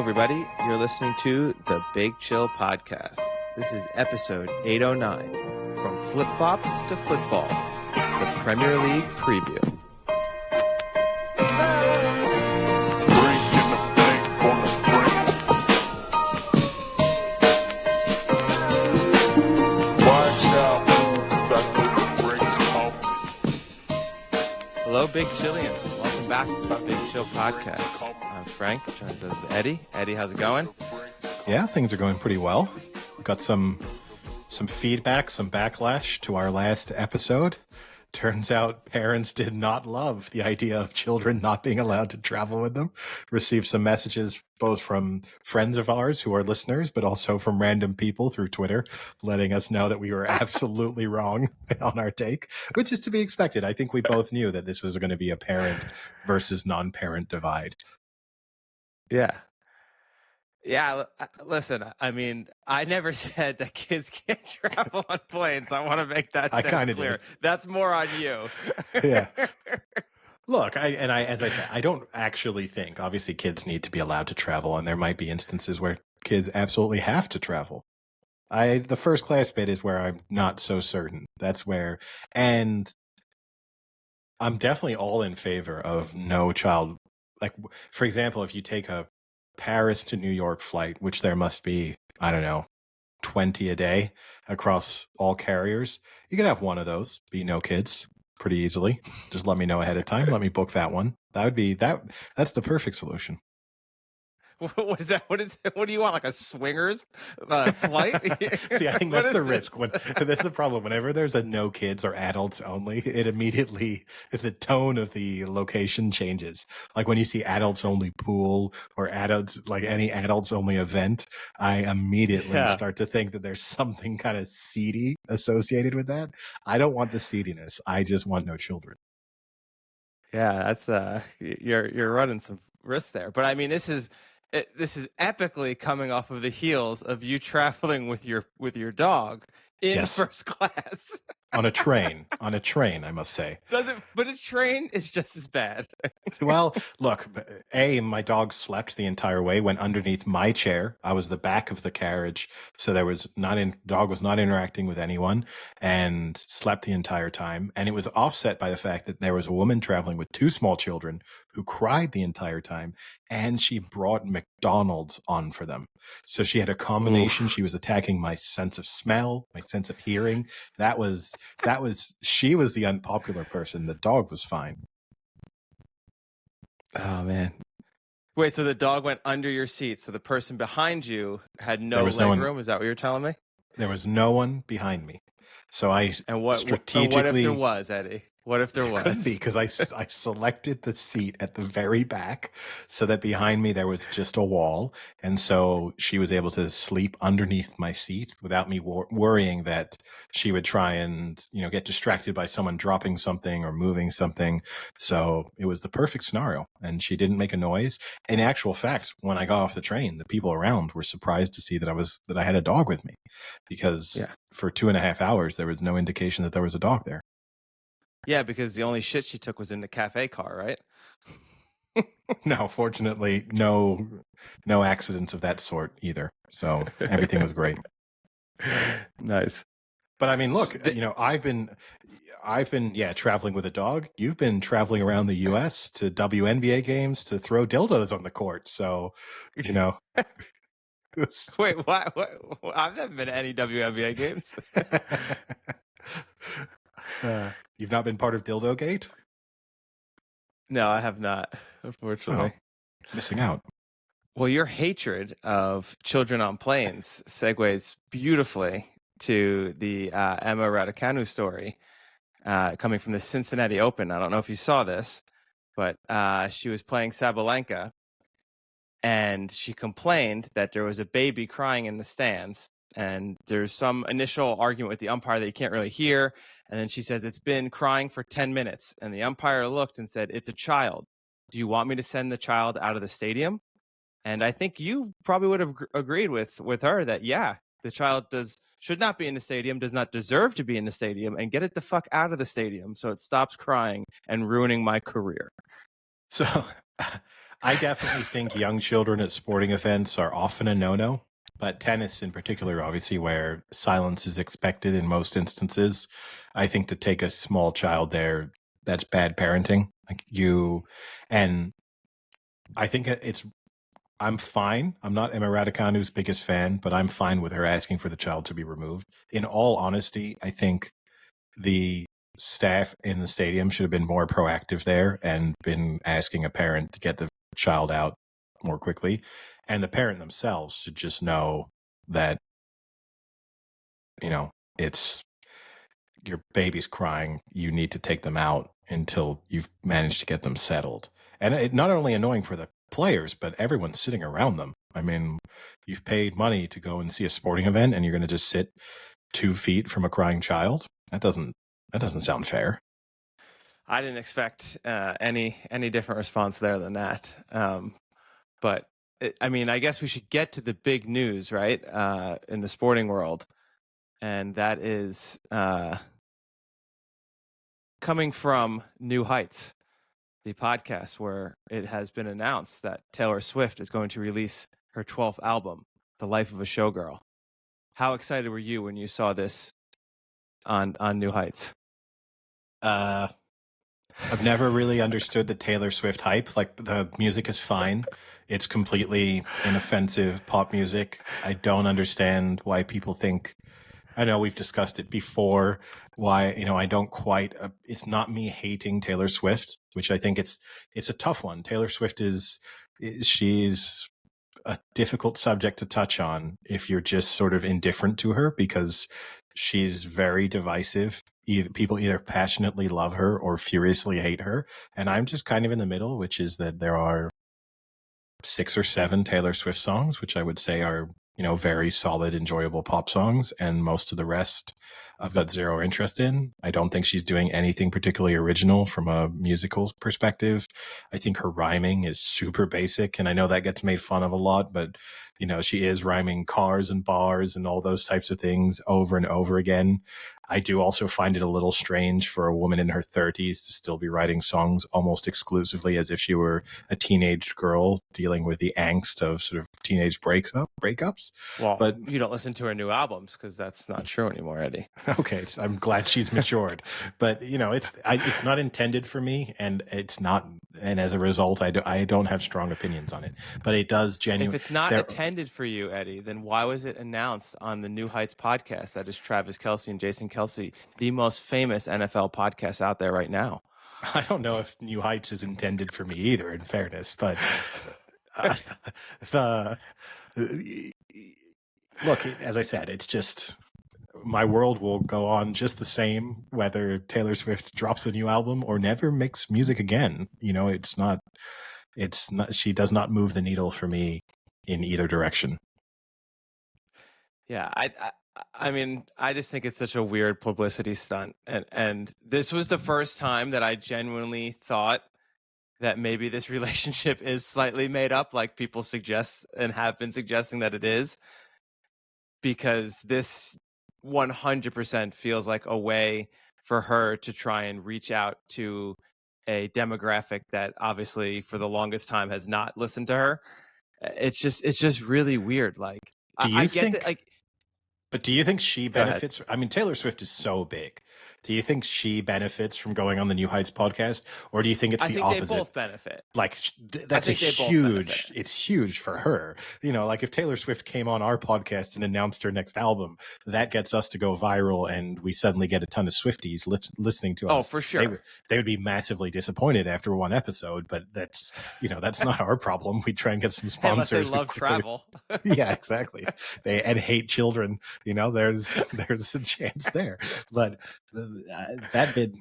everybody. You're listening to the Big Chill Podcast. This is episode 809, From Flip-Flops to Football, the Premier League preview. Hello, Big Chillians. Welcome back to the Big Chill Podcast. I'm Frank, joined with Eddie. Eddie, how's it going? Yeah, things are going pretty well. We got some feedback, some backlash to our last episode. Turns out parents did not love the idea of children not being allowed to travel with them. Received some messages both from friends of ours who are listeners, but also from random people through Twitter, letting us know that we were absolutely wrong on our take, which is to be expected. I think we both knew that this was going to be a parent versus non-parent divide. Yeah. Yeah, listen, I mean, I never said that kids can't travel on planes. I want to make that stance clear. Did. That's more on you. Yeah. Look, as I said, I don't actually think, obviously, kids need to be allowed to travel, and there might be instances where kids absolutely have to travel. The first class bit is where I'm not so certain. That's where, and I'm definitely all in favor of no child. Like, for example, if you take a Paris to New York flight, which there must be, I don't know, 20 a day across all carriers, you could have one of those, be no kids, pretty easily. Just let me know ahead of time. Let me book that one. That's the perfect solution. What is that? What do you want? Like a swingers flight? See, I think that's the risk. That's the problem. Whenever there's a no kids or adults only, it immediately, the tone of the location changes. Like when you see adults only pool or any adults only event, I immediately start to think that there's something kind of seedy associated with that. I don't want the seediness. I just want no children. Yeah, that's you're running some risks there. But I mean, this is epically coming off of the heels of you traveling with your dog in first class on a train, I must say. But a train is just as bad. Well, look, my dog slept the entire way, went underneath my chair. I was the back of the carriage, so dog was not interacting with anyone and slept the entire time. And it was offset by the fact that there was a woman traveling with two small children who cried the entire time, and she brought McDonald's on for them. So she had a combination. Oof. She was attacking my sense of smell, my sense of hearing. She was the unpopular person. The dog was fine. Oh, man. Wait, so the dog went under your seat, so the person behind you had no leg room? Is that what you're telling me? There was no one behind me. So strategically... what if there was, Eddie? What if there was? Couldn't be, because I selected the seat at the very back so that behind me there was just a wall. And so she was able to sleep underneath my seat without me worrying that she would try and, get distracted by someone dropping something or moving something. So it was the perfect scenario. And she didn't make a noise. In actual fact, when I got off the train, the people around were surprised to see that I had a dog with me, because for 2.5 hours, there was no indication that there was a dog there. Yeah, because the only shit she took was in the cafe car, right? No, fortunately, no accidents of that sort either. So everything was great. Nice. But I mean, look, I've been traveling with a dog. You've been traveling around the U.S. to WNBA games to throw dildos on the court. So, Wait, what? I've never been to any WNBA games. You've not been part of Dildo Gate? No, I have not, unfortunately. Oh, missing out. Well, your hatred of children on planes segues beautifully to the Emma Raducanu story coming from the Cincinnati Open. I don't know if you saw this, but she was playing Sabalenka, and she complained that there was a baby crying in the stands. And there's some initial argument with the umpire that you can't really hear. And then she says, it's been crying for 10 minutes. And the umpire looked and said, it's a child. Do you want me to send the child out of the stadium? And I think you probably would have agreed with her that, the child should not be in the stadium, does not deserve to be in the stadium, and get it the fuck out of the stadium so it stops crying and ruining my career. So I definitely think young children at sporting events are often a no-no, but tennis in particular, obviously, where silence is expected in most instances, I think to take a small child there, that's bad parenting. And I think I'm fine. I'm not Emma Raducanu's biggest fan, but I'm fine with her asking for the child to be removed. In all honesty, I think the staff in the stadium should have been more proactive there and been asking a parent to get the child out more quickly. And the parent themselves should just know that, it's your baby's crying. You need to take them out until you've managed to get them settled. And it's not only annoying for the players, but everyone sitting around them. I mean, you've paid money to go and see a sporting event and you're going to just sit 2 feet from a crying child. That doesn't sound fair. I didn't expect any different response there than that. But I mean, I guess we should get to the big news, right? In the sporting world, and that is coming from New Heights, the podcast where it has been announced that Taylor Swift is going to release her 12th album, The Life of a Showgirl. How excited were you when you saw this on New Heights? I've never really understood the Taylor Swift hype. Like, the music is fine. It's completely inoffensive pop music. I don't understand why people think. I know we've discussed it before. Why, I don't quite. It's not me hating Taylor Swift, which I think it's a tough one. Taylor Swift she's a difficult subject to touch on if you're just sort of indifferent to her, because she's very divisive. People either passionately love her or furiously hate her. And I'm just kind of in the middle, which is that there are 6 or 7 Taylor Swift songs, which I would say are, very solid, enjoyable pop songs. And most of the rest I've got zero interest in. I don't think she's doing anything particularly original from a musical perspective. I think her rhyming is super basic. And I know that gets made fun of a lot, but, she is rhyming cars and bars and all those types of things over and over again. I do also find it a little strange for a woman in her 30s to still be writing songs almost exclusively as if she were a teenage girl dealing with the angst of sort of teenage breakups. Well, But you don't listen to her new albums because that's not true anymore, Eddie. okay, so I'm glad she's matured. But it's not intended for me, and it's not. And as a result, I don't have strong opinions on it. But it does If genuinely. it's not intended for you, Eddie, then why was it announced on the New Heights podcast? That is Travis Kelce and Jason Kelce, the most famous NFL podcast out there right now. I don't know if New Heights is intended for me either, in fairness, but the look, as I said, it's just my world will go on just the same whether Taylor Swift drops a new album or never makes music again. It's not, she does not move the needle for me in either direction. Yeah, I mean, I just think it's such a weird publicity stunt, and this was the first time that I genuinely thought that maybe this relationship is slightly made up, like people suggest and have been suggesting that it is, because this 100% feels like a way for her to try and reach out to a demographic that obviously for the longest time has not listened to her. It's just really weird. Like Do I you get that. think? Like, But do you think she go ahead. benefits? I mean, Taylor Swift is so big. Do you think she benefits from going on the New Heights podcast, or do you think it's I the think they opposite? both benefit. Like, I that's a think they both benefit. huge. It's huge for her. Like if Taylor Swift came on our podcast and announced her next album, that gets us to go viral, and we suddenly get a ton of Swifties listening to Oh, us. for sure. They would be massively disappointed after one episode, but that's not our problem. We try and get some Unless they sponsors as love quickly. travel. Yeah, exactly. They and hate children. There's a chance there, but that bit,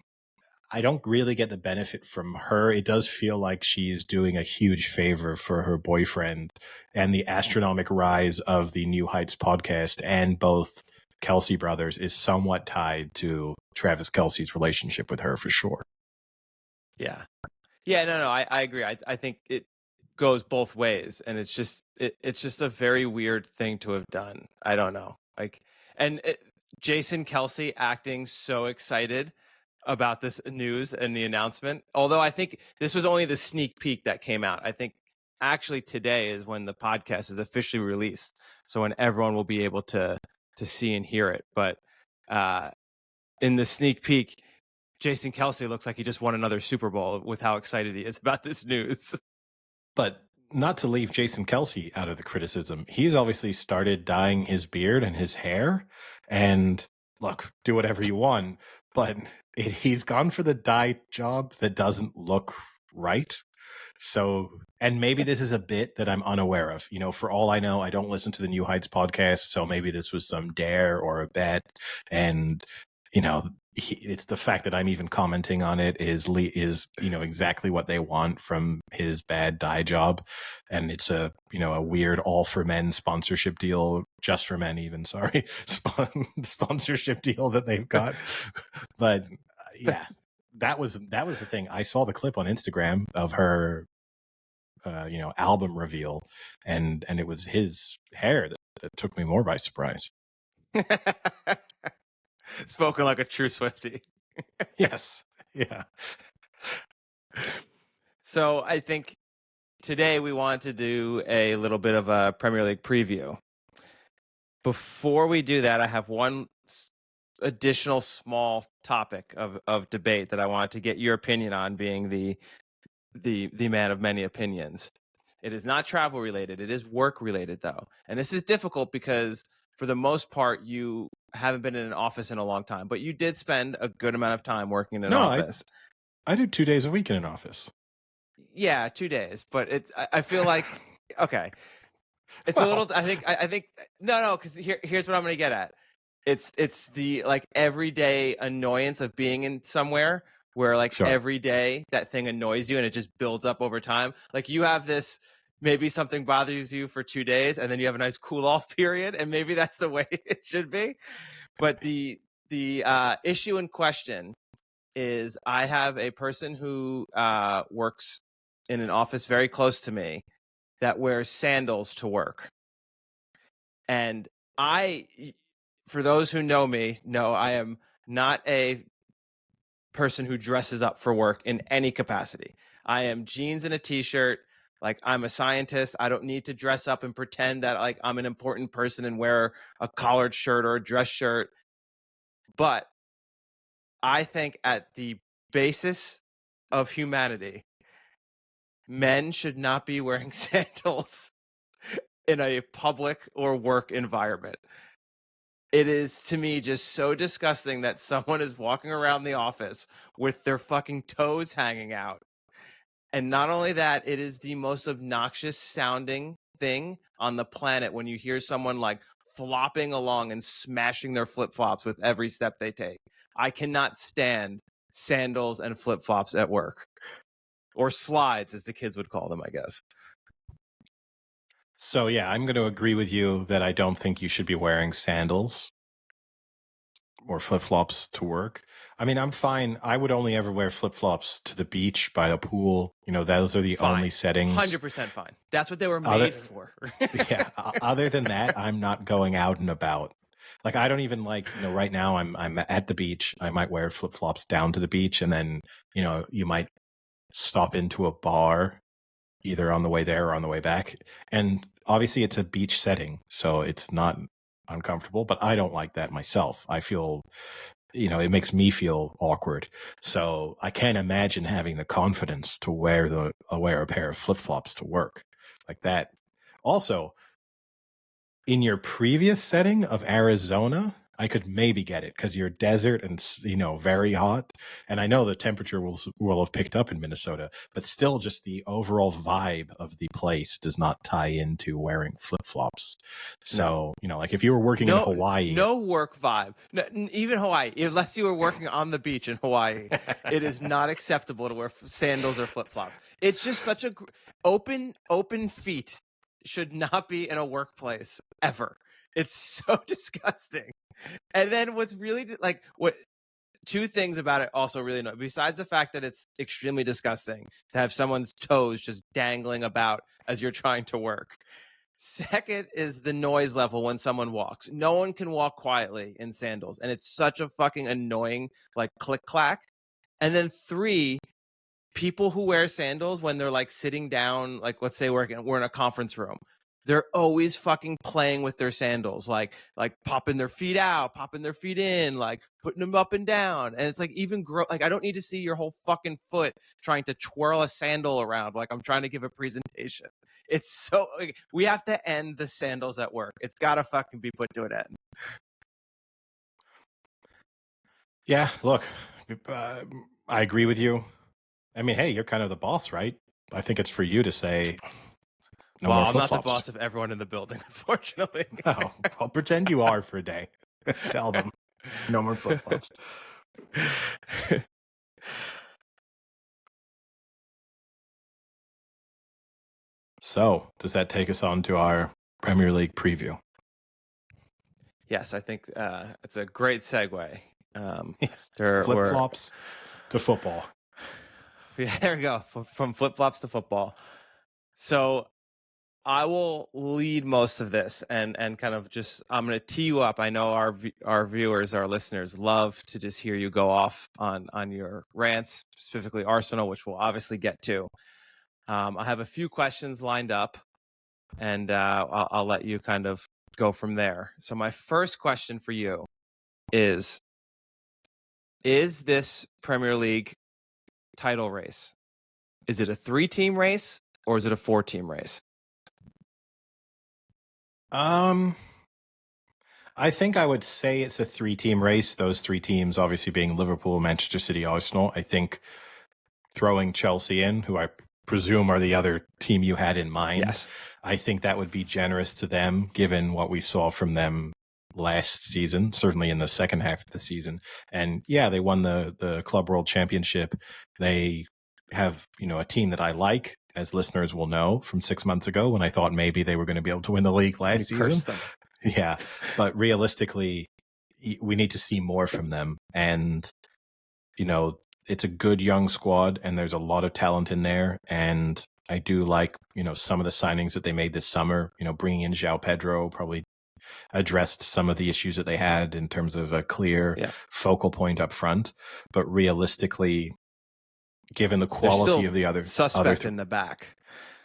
I don't really get the benefit from her. It does feel like she is doing a huge favor for her boyfriend, and the astronomical rise of the New Heights podcast and both Kelce brothers is somewhat tied to Travis Kelce's relationship with her for sure. Yeah. Yeah, no, I agree. I think it goes both ways, and it's just a very weird thing to have done. I don't know. Like, and Jason Kelce acting so excited about this news and the announcement. Although I think this was only the sneak peek that came out. I think actually today is when the podcast is officially released, so when everyone will be able to see and hear it. But in the sneak peek, Jason Kelce looks like he just won another Super Bowl with how excited he is about this news. But not to leave Jason Kelce out of the criticism, he's obviously started dyeing his beard and his hair. And look, do whatever you want, but he's gone for the dye job that doesn't look right. So, and maybe this is a bit that I'm unaware of. You know, for all I know, I don't listen to the New Heights podcast. So maybe this was some dare or a bet. And, you know, it's the fact that I'm even commenting on it is exactly what they want from his bad dye job. And it's a weird all for men sponsorship deal, just for men even, sorry, sponsorship deal that they've got. But yeah, that was the thing. I saw the clip on Instagram of her album reveal, and it was his hair that took me more by surprise. Spoken like a true Swiftie. Yes. Yeah. So I think today we want to do a little bit of a Premier League preview. Before we do that, I have one additional small topic of debate that I want to get your opinion on, being the man of many opinions. It is not travel related. It is work related, though. And this is difficult because for the most part, you haven't been in an office in a long time, but you did spend a good amount of time working in an office. I do 2 days a week in an office. Yeah, 2 days, but I feel like, okay. It's a little, I think, no, because here's what I'm going to get at. It's the like everyday annoyance of being in somewhere where like Sure. every day that thing annoys you and it just builds up over time. Like you have this, maybe something bothers you for 2 days and then you have a nice cool off period, and maybe that's the way it should be. But the issue in question is I have a person who works in an office very close to me that wears sandals to work. And for those who know me, know I am not a person who dresses up for work in any capacity. I am jeans and a t-shirt. Like, I'm a scientist. I don't need to dress up and pretend that like I'm an important person and wear a collared shirt or a dress shirt. But I think at the basis of humanity, men should not be wearing sandals in a public or work environment. It is, to me, just so disgusting that someone is walking around the office with their fucking toes hanging out. And not only that, it is the most obnoxious sounding thing on the planet when you hear someone like flopping along and smashing their flip-flops with every step they take. I cannot stand sandals and flip-flops at work. Or slides, as the kids would call them, I guess. So yeah, I'm going to agree with you that I don't think you should be wearing sandals or flip-flops to work. I mean, I'm fine. I would only ever wear flip-flops to the beach, by a pool. You know, those are the only settings. 100% fine. That's what they were made for. Yeah. Other than that, I'm not going out and about. Like, I don't even like, right now I'm at the beach. I might wear flip-flops down to the beach, and then, you might stop into a bar either on the way there or on the way back. And obviously it's a beach setting, so it's not uncomfortable, but I don't like that myself. I feel, it makes me feel awkward. So I can't imagine having the confidence to wear a pair of flip-flops to work like that. Also, in your previous setting of Arizona, I could maybe get it because you're desert and, very hot. And I know the temperature will have picked up in Minnesota, but still just the overall vibe of the place does not tie into wearing flip-flops. So, like if you were working in Hawaii. No work vibe. No, even Hawaii, unless you were working on the beach in Hawaii, it is not acceptable to wear sandals or flip-flops. It's just such a open feet should not be in a workplace ever. It's so disgusting. And then what's really like two things about it also really annoy, besides the fact that it's extremely disgusting to have someone's toes just dangling about as you're trying to work. Second is the noise level when someone walks. No one can walk quietly in sandals, and it's such a fucking annoying like click clack. And then 3, people who wear sandals when they're like sitting down, like let's say we're in a conference room, they're always fucking playing with their sandals, like popping their feet out, popping their feet in, like putting them up and down. And it's like even like I don't need to see your whole fucking foot trying to twirl a sandal around like I'm trying to give a presentation. It's so like, we have to end the sandals at work. It's gotta fucking be put to an end. Yeah, look, I agree with you. I mean, hey, you're kind of the boss, right? I think it's for you to say no more I'm flip not the flops. boss of everyone in the building, unfortunately. Oh, I'll pretend you are for a day. Tell them no more flip flops. So, does that take us on to our Premier League preview? Yes, I think it's a great segue. Yes. Flip flops to football. Yeah, there we go. From flip flops to football. So I will lead most of this and kind of just I'm going to tee you up. I know our viewers, our listeners love to just hear you go off on your rants, specifically Arsenal, which we'll obviously get to. I have a few questions lined up, and I'll let you kind of go from there. So my first question for you is this Premier League title race, is it a 3-team race or is it a 4-team race? I think I would say it's a 3-team race. Those 3 teams obviously being Liverpool, Manchester City, Arsenal. I think throwing Chelsea in, who I presume are the other team you had in mind. Yes. I think that would be generous to them, given what we saw from them last season, certainly in the second half of the season. And yeah, they won the Club World Championship. They have, a team that I like, as listeners will know, from 6 months ago when I thought maybe they were going to be able to win the league last season. Them. Yeah, but realistically, we need to see more from them. And, it's a good young squad and there's a lot of talent in there. And I do like, some of the signings that they made this summer, bringing in João Pedro probably addressed some of the issues that they had in terms of a clear focal point up front. But realistically, given the quality of the other suspect in the back,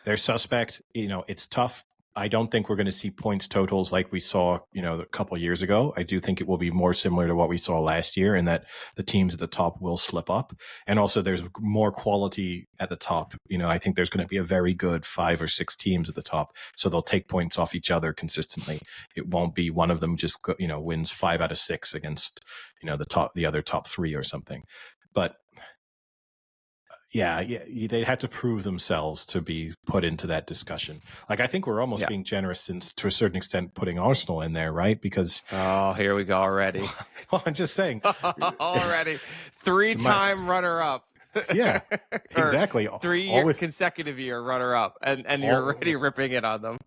they're suspect. It's tough. I don't think we're going to see points totals like we saw, a couple of years ago. I do think it will be more similar to what we saw last year, in that the teams at the top will slip up. And also there's more quality at the top. I think there's going to be a very good 5 or 6 teams at the top. So they'll take points off each other consistently. It won't be one of them just, wins 5 out of 6 against, the other top 3 or something. But yeah, they'd have to prove themselves to be put into that discussion. Like, I think we're almost being generous to a certain extent putting Arsenal in there, right? Because here we go already. Well, I'm just saying, already 3-time runner-up. Yeah, exactly. 3 consecutive year runner-up, and you're already ripping it on them.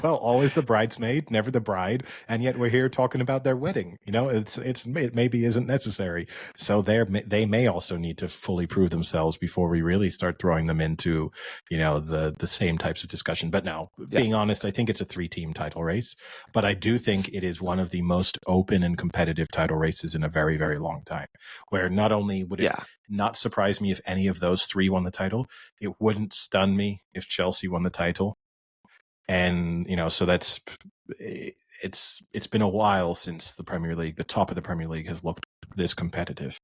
Well, always the bridesmaid, never the bride, and yet we're here talking about their wedding. It maybe isn't necessary. So they may also need to fully prove themselves before we really start throwing them into, the same types of discussion. But no, being honest, I think it's a 3-team title race. But I do think it is one of the most open and competitive title races in a very, very long time. Where not only would it not surprise me if any of those 3 won the title, it wouldn't stun me if Chelsea won the title. And, so it's been a while since the Premier League, the top of the Premier League, has looked this competitive.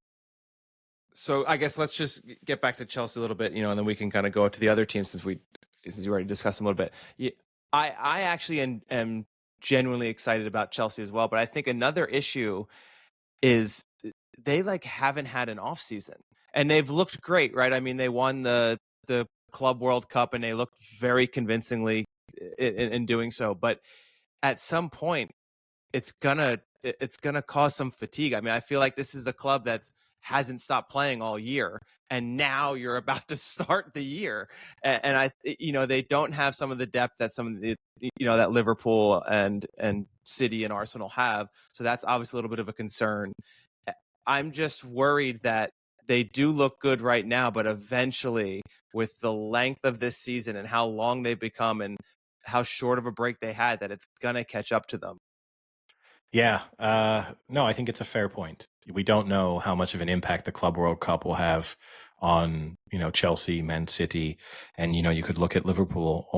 So I guess let's just get back to Chelsea a little bit, and then we can kind of go to the other teams since you already discussed them a little bit. I actually am genuinely excited about Chelsea as well, but I think another issue is they haven't had an off season, and they've looked great, right? I mean, they won the Club World Cup and they looked very convincingly in doing so, but at some point it's gonna cause some fatigue. I mean, I feel like this is a club that hasn't stopped playing all year, and now you're about to start the year, and they don't have some of the depth that some of the that Liverpool and City and Arsenal have, so that's obviously a little bit of a concern. I'm just worried that they do look good right now, but eventually, with the length of this season and how long they've become and how short of a break they had, that it's going to catch up to them. Yeah. No, I think it's a fair point. We don't know how much of an impact the Club World Cup will have on, Chelsea, Man City, and, you could look at Liverpool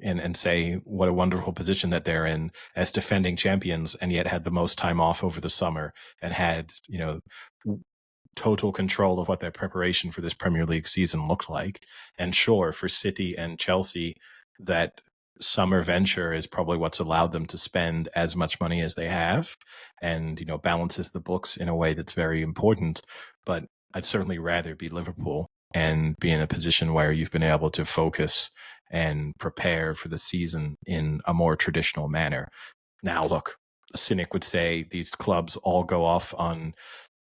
and say what a wonderful position that they're in as defending champions, and yet had the most time off over the summer and had, total control of what their preparation for this Premier League season looked like. And sure, for City and Chelsea, that summer venture is probably what's allowed them to spend as much money as they have, and balances the books in a way that's very important. But I'd certainly rather be Liverpool and be in a position where you've been able to focus and prepare for the season in a more traditional manner. Now, look, a cynic would say these clubs all go off on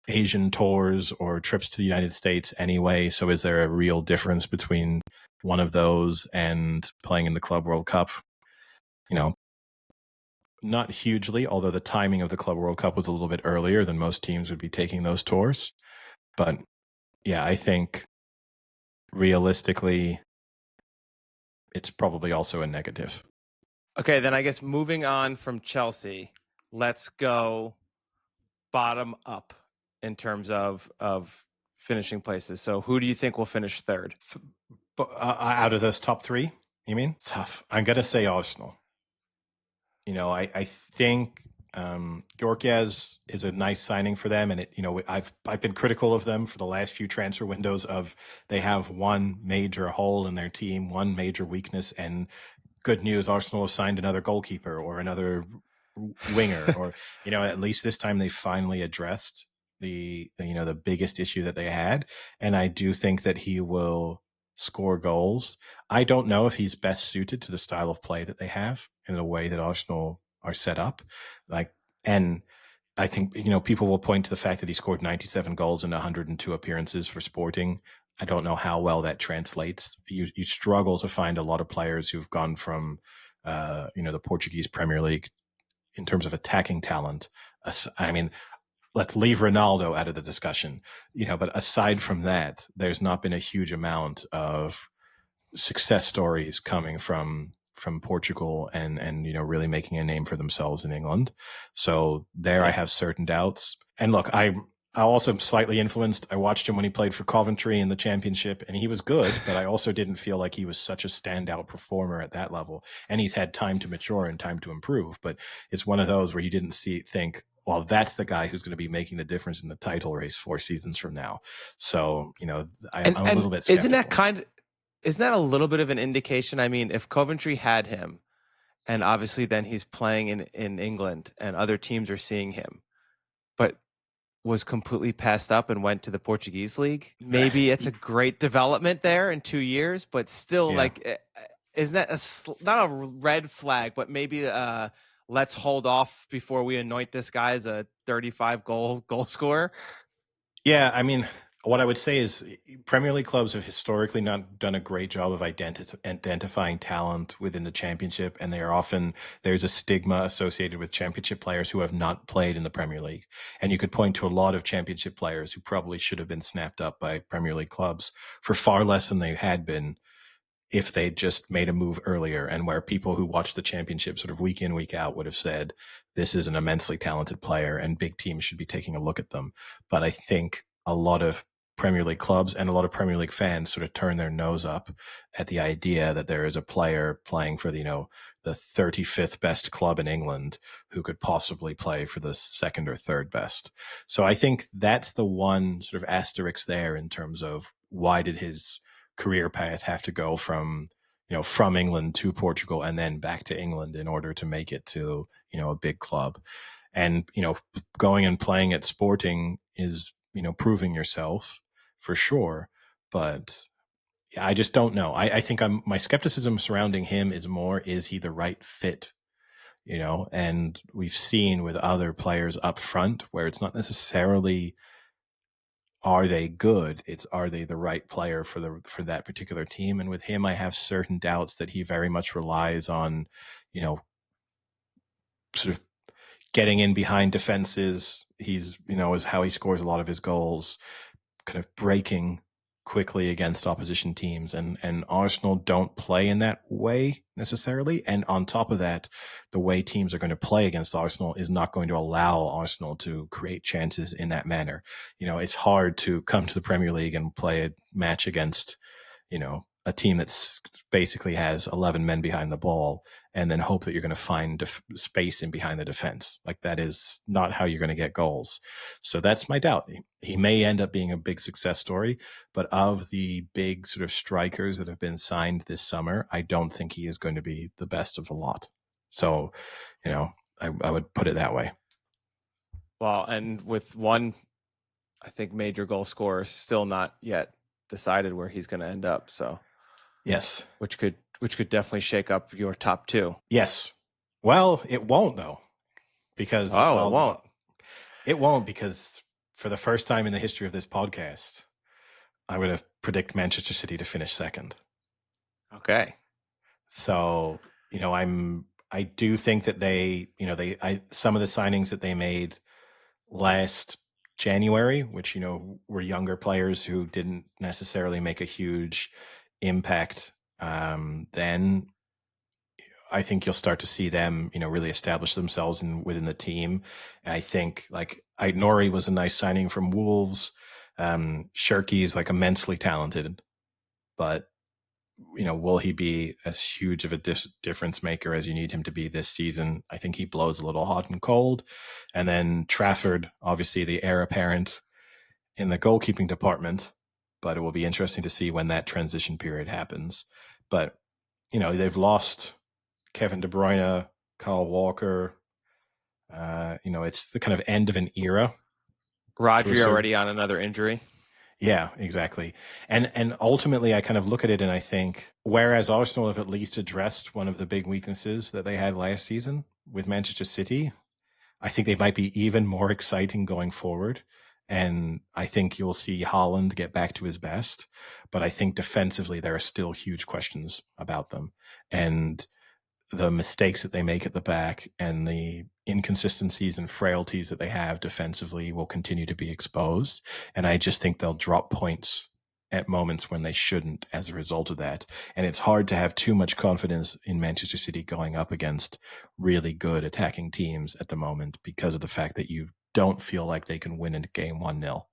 Asian tours or trips to the United States anyway. So is there a real difference between one of those and playing in the Club World Cup? Not hugely, although the timing of the Club World Cup was a little bit earlier than most teams would be taking those tours. But yeah, I think realistically, it's probably also a negative. Okay, then I guess moving on from Chelsea, let's go bottom up in terms of finishing places. So who do you think will finish third? Out of those top three, you mean? Tough. I'm going to say Arsenal. I think Yorkes is a nice signing for them, and I've been critical of them for the last few transfer windows of they have one major hole in their team, one major weakness, and good news, Arsenal have signed another goalkeeper or another winger, or at least this time they finally addressed the biggest issue that they had, and I do think that he will score goals. I don't know if he's best suited to the style of play that they have in the way that Arsenal are set up. And I think, people will point to the fact that he scored 97 goals in 102 appearances for Sporting. I don't know how well that translates. You struggle to find a lot of players who've gone from, the Portuguese Premier League in terms of attacking talent. I mean, let's leave Ronaldo out of the discussion, but aside from that, there's not been a huge amount of success stories coming from Portugal and really making a name for themselves in England. So there I have certain doubts. And look, I also slightly influenced. I watched him when he played for Coventry in the Championship, and he was good, but I also didn't feel like he was such a standout performer at that level. And he's had time to mature and time to improve, but it's one of those where you didn't think, well, that's the guy who's going to be making the difference in the title race 4 seasons from now. So, I'm a little bit skeptical. Isn't that a little bit of an indication? I mean, if Coventry had him, and obviously then he's playing in England and other teams are seeing him, but was completely passed up and went to the Portuguese league, maybe it's a great development there in 2 years, but still, isn't that not a red flag, but maybe let's hold off before we anoint this guy as a 35 goal scorer? Yeah, I mean, what I would say is Premier League clubs have historically not done a great job of identifying talent within the championship, and there's a stigma associated with championship players who have not played in the Premier League. And you could point to a lot of championship players who probably should have been snapped up by Premier League clubs for far less than they had been if they just made a move earlier, and where people who watch the championship sort of week in, week out would have said, this is an immensely talented player and big teams should be taking a look at them. But I think a lot of Premier League clubs and a lot of Premier League fans sort of turn their nose up at the idea that there is a player playing for the 35th best club in England who could possibly play for the second or third best. So I think that's the one sort of asterisk there in terms of why did his career path have to go from England to Portugal and then back to England in order to make it to a big club. And going and playing at Sporting is proving yourself for sure, but I just don't know. I think my skepticism surrounding him is he the right fit? And we've seen with other players up front where it's not necessarily are they good? It's are they the right player for that particular team? And with him, I have certain doubts that he very much relies on, sort of getting in behind defenses. He's, is how he scores a lot of his goals, kind of breaking quickly against opposition teams, and Arsenal don't play in that way necessarily. And on top of that, the way teams are going to play against Arsenal is not going to allow Arsenal to create chances in that manner. It's hard to come to the Premier League and play a match against, a team that's basically has 11 men behind the ball and then hope that you're going to find space in behind the defense. Like, that is not how you're going to get goals. So that's my doubt. He may end up being a big success story, but of the big sort of strikers that have been signed this summer, I don't think he is going to be the best of the lot. So, I would put it that way. Well, and with one, I think, major goal scorer still not yet decided where he's going to end up. So, yes, which could definitely shake up your top two. Yes. Well, it won't though, because it won't. It won't, because for the first time in the history of this podcast, I'm going to predict Manchester City to finish second. Okay. So, I do think that some of the signings that they made last January, which, were younger players who didn't necessarily make a huge impact, then I think you'll start to see them, really establish themselves within the team. I think Nori was a nice signing from Wolves. Shirky is immensely talented, but will he be as huge of a difference maker as you need him to be this season? I think he blows a little hot and cold. And then Trafford, obviously the heir apparent in the goalkeeping department, but it will be interesting to see when that transition period happens. But, they've lost Kevin De Bruyne, Kyle Walker. It's the kind of end of an era. Rodri already on another injury. Yeah, exactly. And ultimately, I kind of look at it and I think, whereas Arsenal have at least addressed one of the big weaknesses that they had last season with Manchester City, I think they might be even more exciting going forward. And I think you'll see Haaland get back to his best. But I think defensively, there are still huge questions about them. And the mistakes that they make at the back and the inconsistencies and frailties that they have defensively will continue to be exposed. And I just think they'll drop points at moments when they shouldn't as a result of that. And it's hard to have too much confidence in Manchester City going up against really good attacking teams at the moment, because of the fact that you don't feel like they can win a game 1-0.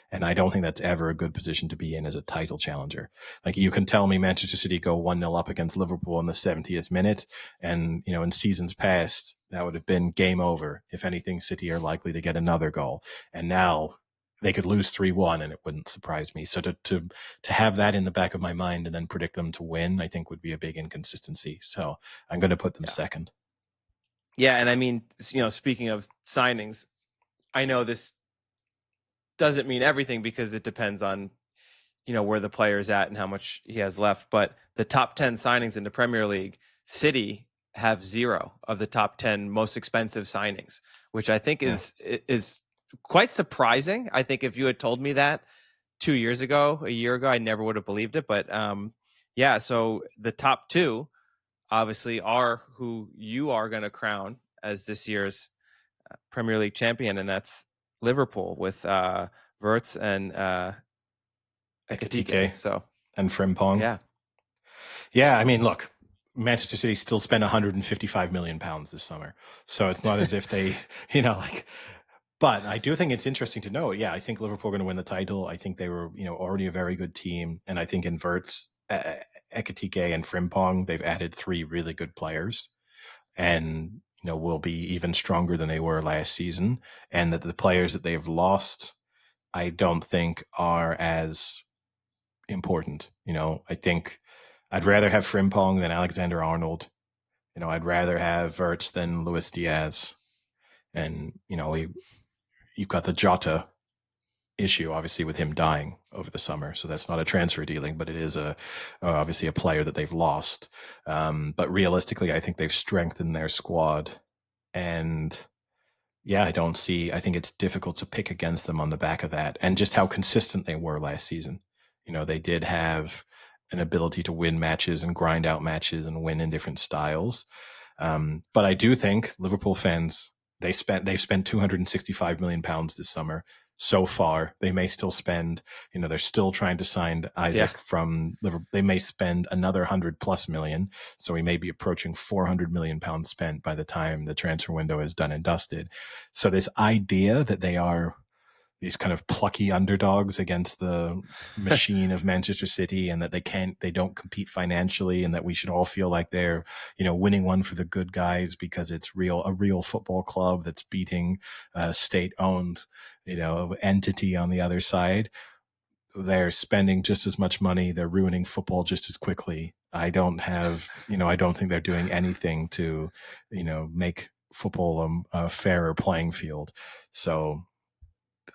And I don't think that's ever a good position to be in as a title challenger. You can tell me Manchester City go 1-0 up against Liverpool in the 70th minute. And, in seasons past, that would have been game over. If anything, City are likely to get another goal. And now they could lose 3-1 and it wouldn't surprise me. So to have that in the back of my mind and then predict them to win, I think would be a big inconsistency. So I'm going to put them second. Yeah. And I mean, speaking of signings, I know this doesn't mean everything because it depends on, where the player's at and how much he has left. But the top 10 signings in the Premier League, City have 0 of the top 10 most expensive signings, which I think is quite surprising. I think if you had told me that a year ago, I never would have believed it. But so the top 2 obviously are who you are going to crown as this year's Premier League champion, and that's Liverpool with Wirtz and Ekitike. So, and Frimpong. Yeah. I mean, look, Manchester City still spent 155 million pounds this summer, so it's not as if they, But I do think it's interesting to know. Yeah, I think Liverpool are going to win the title. I think they were, already a very good team, and I think in Wirtz, Ekitike, and Frimpong, they've added 3 really good players, and will be even stronger than they were last season. And that the players that they have lost, I don't think are as important. I think I'd rather have Frimpong than Alexander-Arnold. I'd rather have Wirtz than Luis Diaz. And, you've got the Jota issue, obviously, with him dying over the summer. So that's not a transfer dealing, but it is obviously a player that they've lost. But realistically, I think they've strengthened their squad. And yeah, I think it's difficult to pick against them on the back of that, and just how consistent they were last season. They did have an ability to win matches and grind out matches and win in different styles. But I do think Liverpool fans, they've spent 265 million pounds this summer. so far. They may still spend, they're still trying to sign Isaac from Liverpool. They may spend another 100+ million. So we may be approaching 400 million pounds spent by the time the transfer window is done and dusted. So this idea that they are these kind of plucky underdogs against the machine of Manchester City, and that they don't compete financially, and that we should all feel like they're, winning one for the good guys because it's a real football club that's beating a state-owned, entity on the other side. They're spending just as much money. They're ruining football just as quickly. I don't think they're doing anything to, make football a fairer playing field. So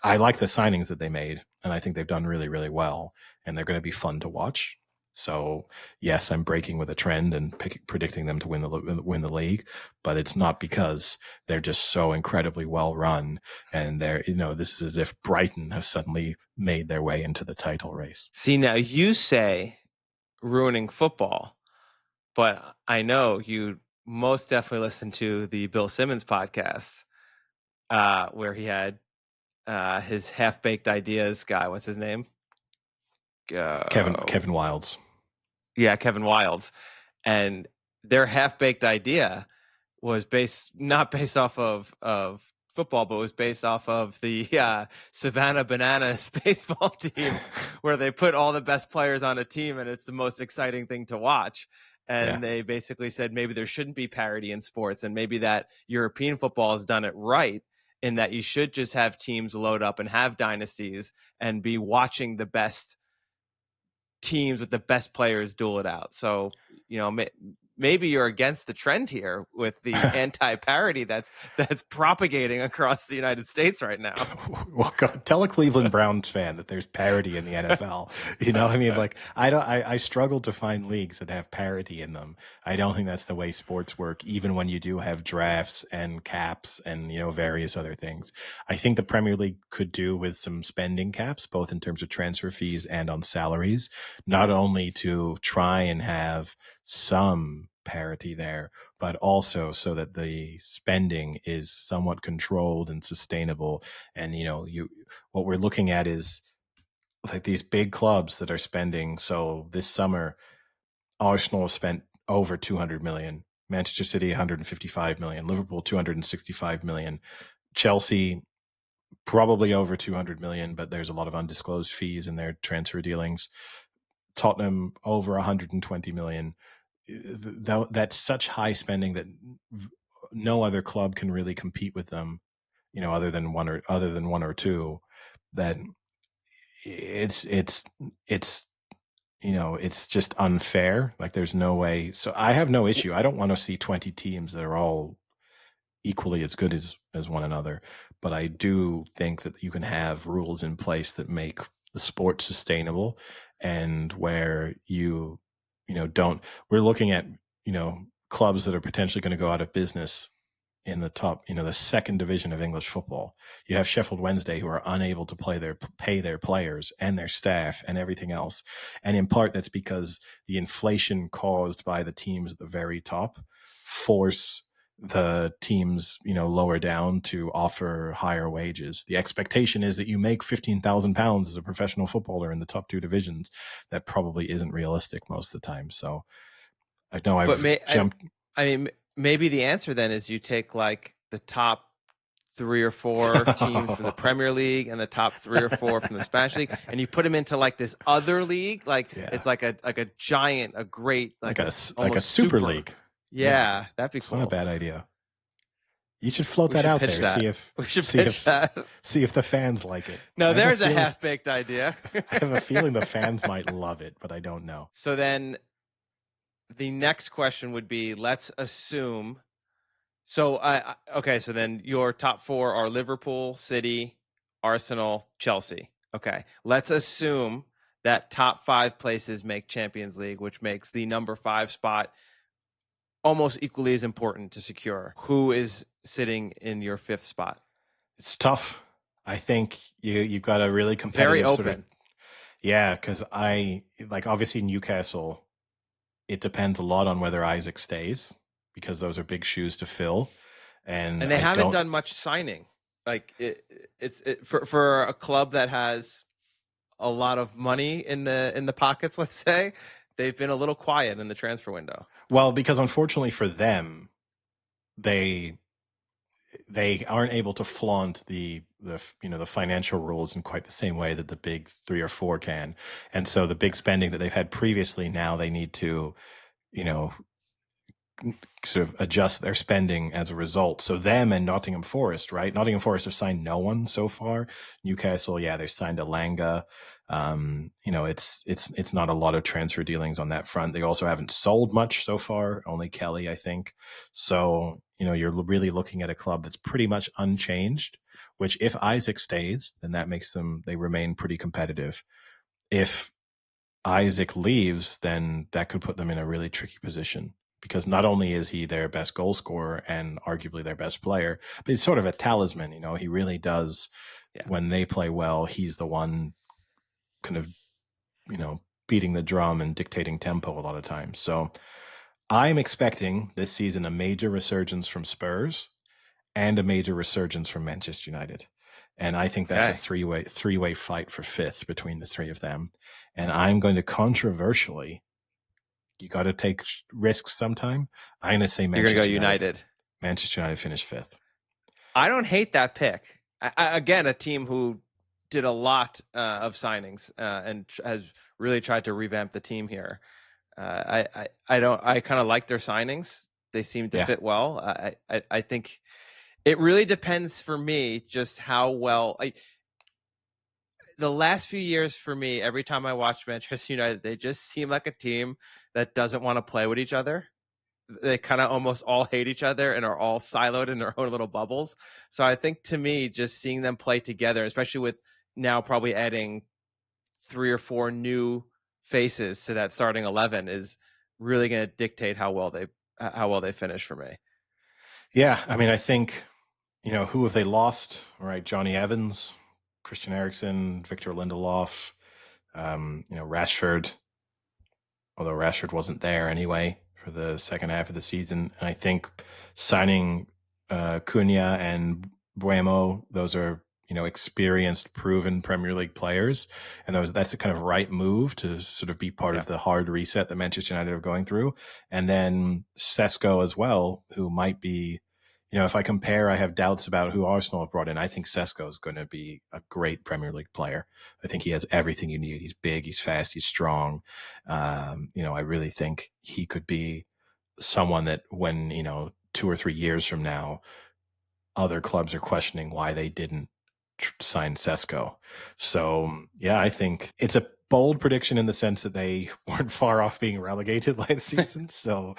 I like the signings that they made, and I think they've done really, really well, and they're going to be fun to watch. So yes, I'm breaking with a trend and predicting them to win the league, but it's not because they're just so incredibly well run, and this is as if Brighton have suddenly made their way into the title race. See, now you say ruining football, but I know you most definitely listened to the Bill Simmons podcast, where he had his half-baked ideas guy. What's his name? Kevin Wildes. Yeah, Kevin Wildes. And their half-baked idea was not based off of football, but was based off of the Savannah Bananas baseball team, where they put all the best players on a team, and it's the most exciting thing to watch. And they basically said maybe there shouldn't be parity in sports, and maybe that European football has done it right, in that you should just have teams load up and have dynasties and be watching the best teams with the best players duel it out. So, maybe you're against the trend here with the anti-parity that's propagating across the United States right now. Well, tell a Cleveland Browns fan that there's parity in the NFL. I struggle to find leagues that have parity in them. I don't think that's the way sports work, even when you do have drafts and caps and, various other things. I think the Premier League could do with some spending caps, both in terms of transfer fees and on salaries, not only to try and have some parity there, but also so that the spending is somewhat controlled and sustainable. And what we're looking at is like these big clubs that are spending. So this summer, Arsenal spent over 200 million, Manchester City 155 million, Liverpool 265 million, Chelsea probably over 200 million, but there's a lot of undisclosed fees in their transfer dealings. Tottenham over 120 million. That's such high spending that no other club can really compete with them, other than one or two. That it's just unfair. Like there's no way. So I have no issue. I don't want to see 20 teams that are all equally as good as one another, but I do think that you can have rules in place that make the sport sustainable, and where we're looking at clubs that are potentially going to go out of business in the top, the second division of English football. You have Sheffield Wednesday, who are unable to pay their players and their staff and everything else. And in part, that's because the inflation caused by the teams at the very top force the teams, lower down to offer higher wages. The expectation is that you make £15,000 as a professional footballer in the top two divisions. That probably isn't realistic most of the time. So I know jumped. Maybe the answer then is you take like the top 3 or 4 teams from the Premier League and the top 3 or 4 from the Spanish league, and you put them into like this other league. It's like a giant, a great, like a super league. Yeah, that'd be cool. It's not a bad idea. You should float that out there. That. See if the fans like it. No, there's a half-baked idea. I have a feeling the fans might love it, but I don't know. So then the next question would be, let's assume. So so then your top 4 are Liverpool, City, Arsenal, Chelsea. Okay. Let's assume that top 5 places make Champions League, which makes the number 5 spot almost equally as important to secure. Who is sitting in your 5th spot? It's tough. I think you've got a really competitive, very open. Because obviously Newcastle, it depends a lot on whether Isaac stays, because those are big shoes to fill. And they haven't done much signing. Like for a club that has a lot of money in the pockets, let's say, they've been a little quiet in the transfer window. Well, because unfortunately for them, they aren't able to flaunt the financial rules in quite the same way that the big 3 or 4 can. And so the big spending that they've had previously, now they need to, you know, sort of adjust their spending as a result. So them and Nottingham Forest, right? Nottingham Forest have signed no one so far. Newcastle, yeah, they've signed Elanga. It's not a lot of transfer dealings on that front. They also haven't sold much so far, only Kelly, I think. So, you're really looking at a club that's pretty much unchanged, which if Isaac stays, then that makes they remain pretty competitive. If Isaac leaves, then that could put them in a really tricky position, because not only is he their best goal scorer and arguably their best player, but he's sort of a talisman. He really does. Yeah. When they play well, he's the one kind of, beating the drum and dictating tempo a lot of times. So I'm expecting this season a major resurgence from Spurs and a major resurgence from Manchester United. And I think that's a three-way fight for fifth between the three of them. And I'm going to controversially, you got to take risks sometime, I'm going to say Manchester United. Manchester United finished fifth. I don't hate that pick. Again, a team who did a lot of signings and has really tried to revamp the team here. I kind of like their signings. They seem to fit well. I think it really depends for me just how well. The last few years for me, every time I watch Manchester United, they just seem like a team that doesn't want to play with each other. They kind of almost all hate each other and are all siloed in their own little bubbles. So I think, to me, just seeing them play together, especially with now probably adding 3 or 4 new faces to that starting 11, is really going to dictate how well they finish for me. Yeah, I mean, I think, who have they lost? All right, Johnny Evans, Christian Eriksen, Victor Lindelof, Rashford, although Rashford wasn't there anyway for the second half of the season. And I think signing Cunha and Buemo, those are, experienced, proven Premier League players. And that's the kind of right move to sort of be part of the hard reset that Manchester United are going through. And then Sesko as well, who might be, if I compare, I have doubts about who Arsenal have brought in. I think Sesko is going to be a great Premier League player. I think he has everything you need. He's big, he's fast, he's strong. I really think he could be someone that when, 2 or 3 years from now, other clubs are questioning why they didn't sign Sesko. So, yeah, I think it's a bold prediction in the sense that they weren't far off being relegated last season. So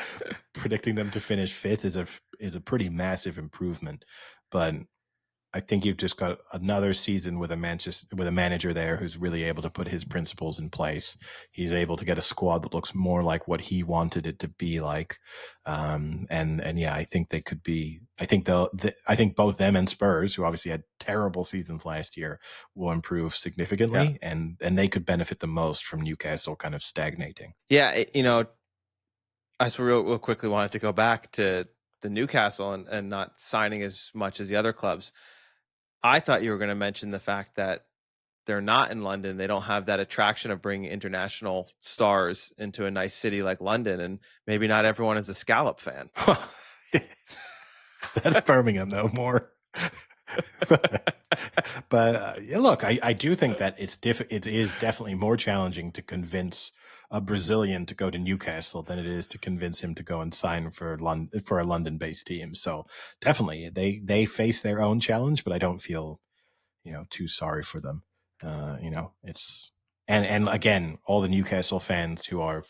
predicting them to finish fifth is a pretty massive improvement. But I think you've just got another season with a manager there who's really able to put his principles in place. He's able to get a squad that looks more like what he wanted it to be like. And yeah, I think they could be. I think both them and Spurs, who obviously had terrible seasons last year, will improve significantly, and they could benefit the most from Newcastle kind of stagnating. Yeah, I just real quickly wanted to go back to the Newcastle and not signing as much as the other clubs. I thought you were going to mention the fact that they're not in London. They don't have that attraction of bringing international stars into a nice city like London, and maybe not everyone is a Scallop fan. That's Birmingham, though, more. but look, I do think that it is definitely more challenging to convince a Brazilian to go to Newcastle than it is to convince him to go and sign for a London-based team. So definitely, they face their own challenge, but I don't feel too sorry for them. It's and again, all the Newcastle fans who are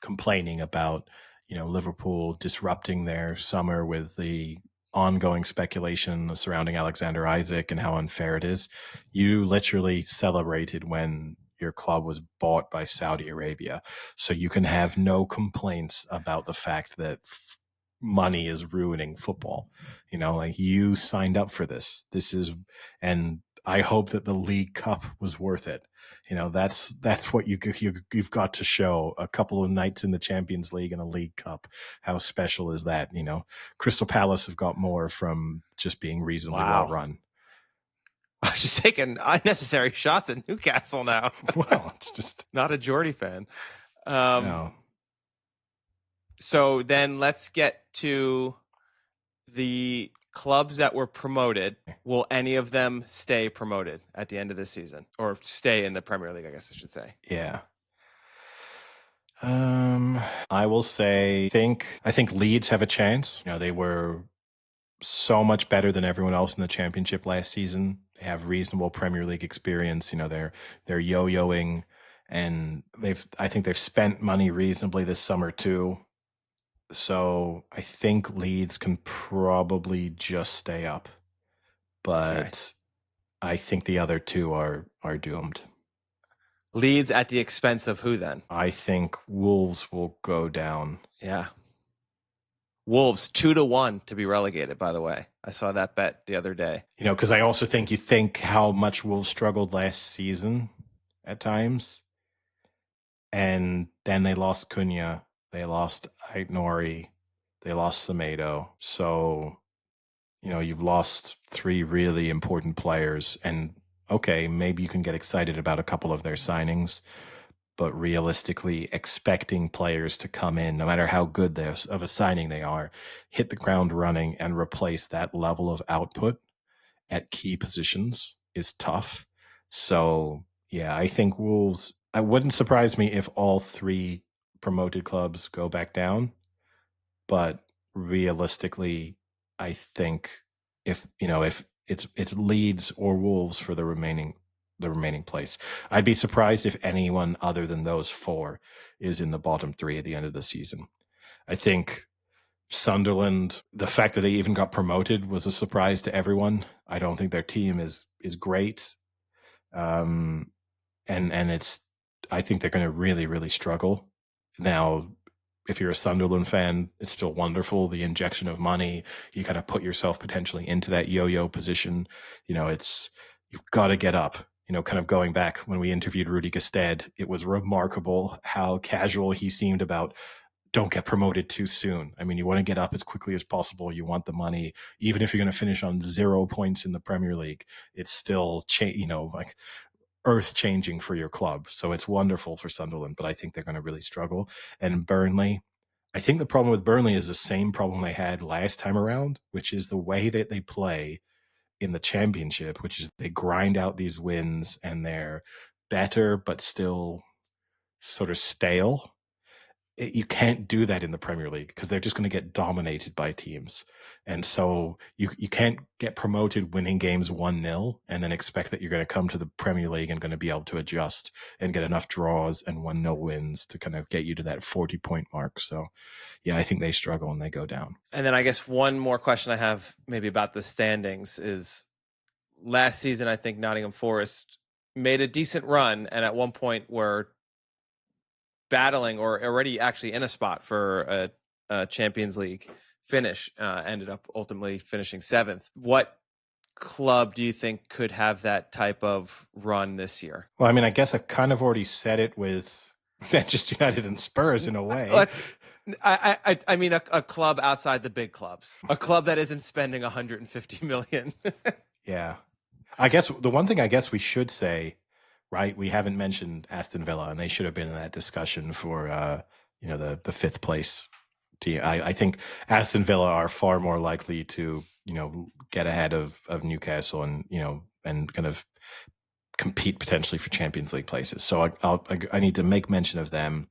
complaining about Liverpool disrupting their summer with the ongoing speculation surrounding Alexander Isak and how unfair it is. You literally celebrated when your club was bought by Saudi Arabia. So you can have no complaints about the fact that money is ruining football. Like, you signed up for this. And I hope that the League Cup was worth it. That's what you've got to show. A couple of nights in the Champions League and a League Cup. How special is that? Crystal Palace have got more from just being reasonably well run. I'm just taking unnecessary shots at Newcastle now. Well, it's just not a Geordie fan. no. So then let's get to the clubs that were promoted. Will any of them stay promoted at the end of this season, or stay in the Premier League, I guess I should say? Yeah. I will say, I think Leeds have a chance. You know, they were so much better than everyone else in the championship last season. They have reasonable Premier League experience. You know, they're yo-yoing, and I think they've spent money reasonably this summer too. So I think Leeds can probably just stay up, but Okay. I think the other two are doomed. Leeds at the expense of who then? I think Wolves will go down. Yeah. Wolves 2-1 to be relegated, by the way. I saw that bet the other day. You know, because I also think you think how much Wolves struggled last season at times. And then they lost Cunha, they lost Aitnori, they lost Semedo. So, you know, you've lost three really important players. And okay, maybe you can get excited about a couple of their signings, but realistically, expecting players to come in, no matter how good of a signing they are, hit the ground running and replace that level of output at key positions is tough. So, yeah, I think Wolves, it wouldn't surprise me if all three promoted clubs go back down. But realistically, I think if it's Leeds or Wolves for the remaining place. I'd be surprised if anyone other than those four is in the bottom three at the end of the season. I think Sunderland, the fact that they even got promoted was a surprise to everyone. I don't think their team is great, and it's. I think they're going to really, really struggle. Now, if you're a Sunderland fan, it's still wonderful. The injection of money, you kind of put yourself potentially into that yo-yo position. You know, you've got to get up. You know, kind of going back when we interviewed Rudy Gestede, it was remarkable how casual he seemed about don't get promoted too soon. I mean, you want to get up as quickly as possible. You want the money, even if you're going to finish on 0 points in the Premier League. It's still, like earth changing for your club. So it's wonderful for Sunderland, but I think they're going to really struggle. And Burnley, I think the problem with Burnley is the same problem they had last time around, which is the way that they play in the Championship, which is they grind out these wins and they're better, but still sort of stale. You can't do that in the Premier League because they're just going to get dominated by teams. And so you can't get promoted winning games 1-0 and then expect that you're going to come to the Premier League and going to be able to adjust and get enough draws and 1-0 wins to kind of get you to that 40-point mark. So, yeah, I think they struggle and they go down. And then I guess one more question I have maybe about the standings is last season, I think Nottingham Forest made a decent run and at one point were battling or already actually in a spot for a Champions League finish, ended up ultimately finishing 7th. What club do you think could have that type of run this year? Well, I mean, I guess I kind of already said it with Manchester United and Spurs in a way. I mean a club outside the big clubs, a club that isn't spending 150 million. Yeah. I guess the one thing I guess we should say, right? We haven't mentioned Aston Villa, and they should have been in that discussion for the 5th place team. I think Aston Villa are far more likely to get ahead of Newcastle and and kind of compete potentially for Champions League places. So I need to make mention of them.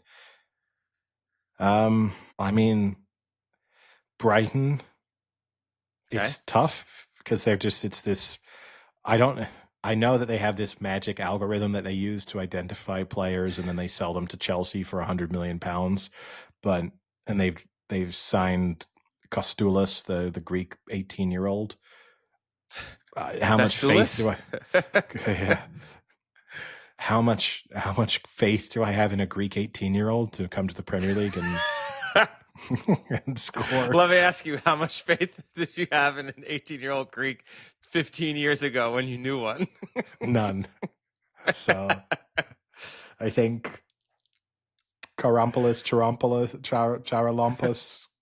I mean, Brighton. Okay. It's tough because it's this. I know that they have this magic algorithm that they use to identify players, and then they sell them to Chelsea for £100 million. And they've signed Kostoulis, the Greek 18-year-old. How much faith do I? Yeah. How much faith do I have in a Greek 18-year-old to come to the Premier League and and score? Let me ask you, how much faith did you have in an 18-year-old Greek 15 years ago when you knew one? None. So I think Charalampos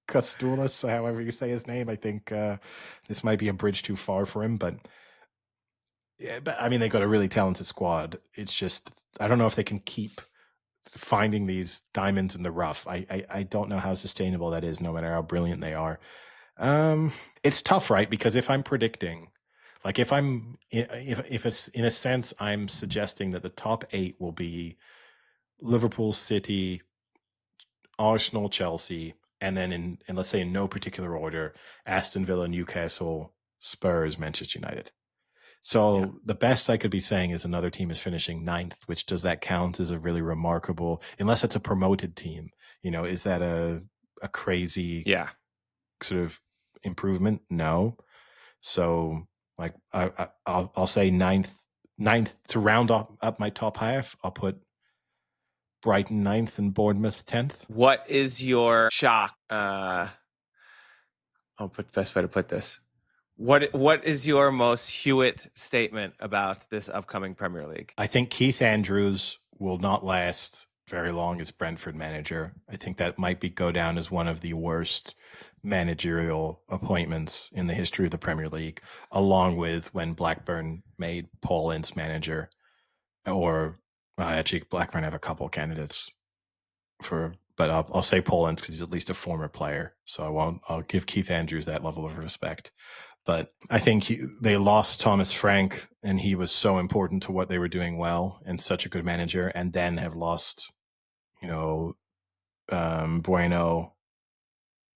Kostoulis, however you say his name. I think this might be a bridge too far for him, but Yeah, but I mean, they got a really talented squad. It's just I don't know if they can keep finding these diamonds in the rough. I don't know how sustainable that is, no matter how brilliant they are. It's tough, right? Because if I'm predicting, like if it's in a sense, I'm suggesting that the top 8 will be Liverpool, City, Arsenal, Chelsea, and then in let's say in no particular order, Aston Villa, Newcastle, Spurs, Manchester United. Yeah. So the best I could be saying is another team is finishing ninth, which does that count as a really remarkable, unless it's a promoted team, is that a crazy Yeah. sort of improvement? No. So like I'll say ninth to round up my top half. I'll put Brighton ninth and Bournemouth 10th. What is your shock? I'll put the best way to put this. What is your most Hewitt statement about this upcoming Premier League? I think Keith Andrews will not last very long as Brentford manager. I think that might go down as one of the worst managerial appointments in the history of the Premier League, along with when Blackburn made Paul Ince manager. Or actually, Blackburn have a couple candidates but I'll say Paul Ince because he's at least a former player. So I'll give Keith Andrews that level of respect. But I think they lost Thomas Frank, and he was so important to what they were doing well and such a good manager, and then have lost, Bueno,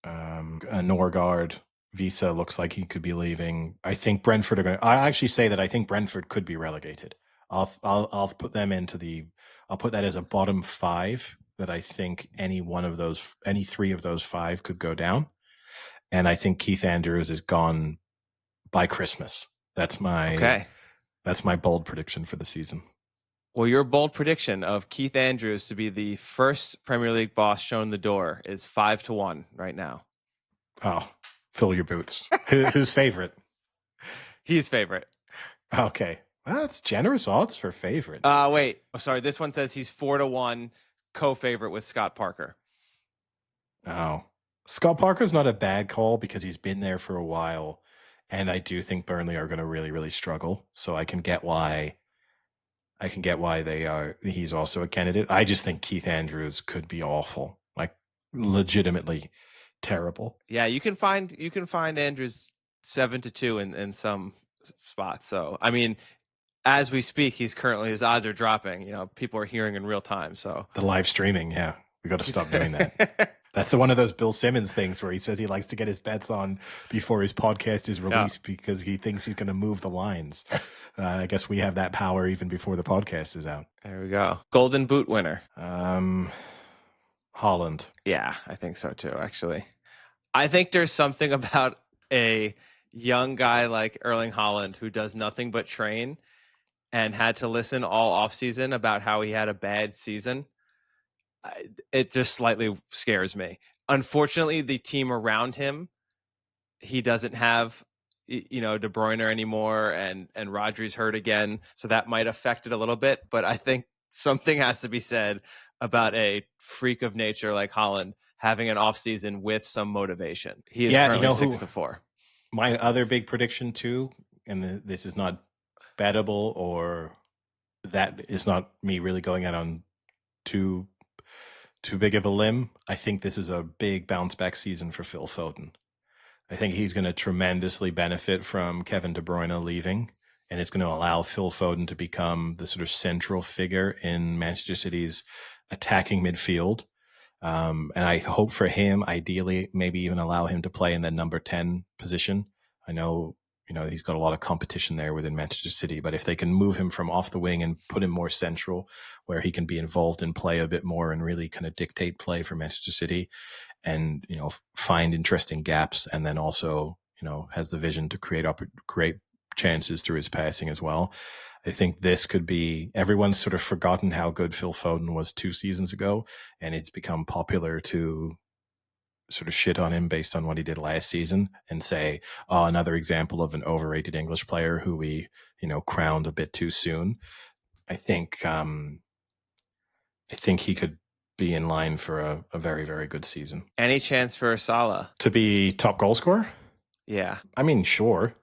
Norgard. Visa looks like he could be leaving. I think Brentford are going to. I actually say that I think Brentford could be relegated. I'll put them into the. I'll put that as a bottom 5. That I think any three of those 5 could go down, and I think Keith Andrews is gone by Christmas. That's my bold prediction for the season. Well, your bold prediction of Keith Andrews to be the first Premier League boss shown the door is 5-1 right now. Oh, fill your boots. Who's favorite? He's favorite. Okay. Well, that's generous odds for favorite. Wait. Oh, sorry. This one says he's 4-1 co-favorite with Scott Parker. Oh. Scott Parker's not a bad call because he's been there for a while. And I do think Burnley are going to really, really struggle. So I can get why he's also a candidate. I just think Keith Andrews could be awful. Like legitimately terrible. Yeah, you can find Andrews 7-2 in some spots. So I mean, as we speak, his odds are dropping. People are hearing in real time. So the live streaming, yeah, we got to stop doing that. That's one of those Bill Simmons things where he says he likes to get his bets on before his podcast is released because he thinks he's going to move the lines. I guess we have that power even before the podcast is out. There we go. Golden Boot winner. Haaland. Yeah, I think so too, actually. I think there's something about a young guy like Erling Haaland who does nothing but train and had to listen all offseason about how he had a bad season. It just slightly scares me. Unfortunately, the team around him, he doesn't have, De Bruyne anymore, and Rodri's hurt again, so that might affect it a little bit. But I think something has to be said about a freak of nature like Haaland having an offseason with some motivation. He is currently 6-4. My other big prediction too, and this is not bettable, or that is not me really going out on too big of a limb. I think this is a big bounce back season for Phil Foden. I think he's going to tremendously benefit from Kevin De Bruyne leaving, and it's going to allow Phil Foden to become the sort of central figure in Manchester City's attacking midfield. And I hope for him, ideally, maybe even allow him to play in the number 10 position. I know, he's got a lot of competition there within Manchester City, but if they can move him from off the wing and put him more central where he can be involved in play a bit more and really kind of dictate play for Manchester City and, find interesting gaps, and then also, has the vision to create chances through his passing as well. I think this could be, everyone's sort of forgotten how good Phil Foden was 2 seasons ago, and it's become popular to sort of shit on him based on what he did last season and say, oh, another example of an overrated English player who we, crowned a bit too soon. I think he could be in line for a very, very good season. Any chance for Salah to be top goal scorer? Yeah. I mean, sure,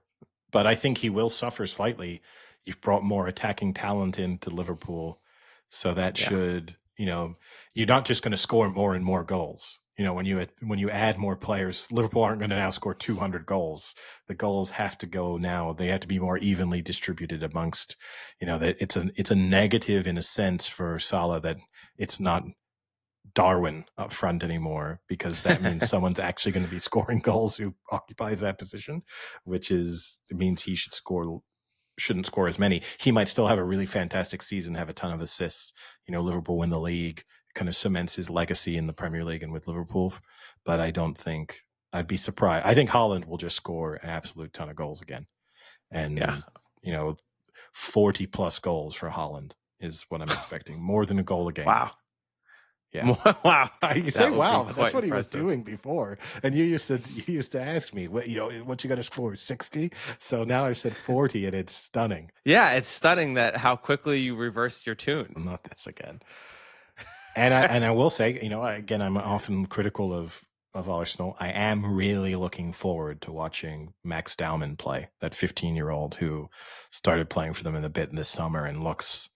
but I think he will suffer slightly. You've brought more attacking talent into Liverpool, so that should, you're not just going to score more and more goals. When you add more players, Liverpool aren't going to now score 200 goals. The goals have to go now. They have to be more evenly distributed amongst. That it's a negative in a sense for Salah that it's not Darwin up front anymore, because that means someone's actually going to be scoring goals who occupies that position, it means he shouldn't score as many. He might still have a really fantastic season, have a ton of assists. Liverpool win the league, kind of cements his legacy in the Premier League and with Liverpool. But I don't think I'd be surprised. I think Haaland will just score an absolute ton of goals again. And, 40 plus goals for Haaland is what I'm expecting. More than a goal a game. Wow. Yeah. Wow. You say wow, but that's what impressive. he was doing before. And you used to ask me, what you got to score, 60? So now I've said 40, and it's stunning. Yeah, it's stunning that how quickly you reversed your tune. Not this again. And I will say, again, I'm often critical of Arsenal. I am really looking forward to watching Max Dowman play, that 15-year-old who started playing for them in a bit in this summer and looks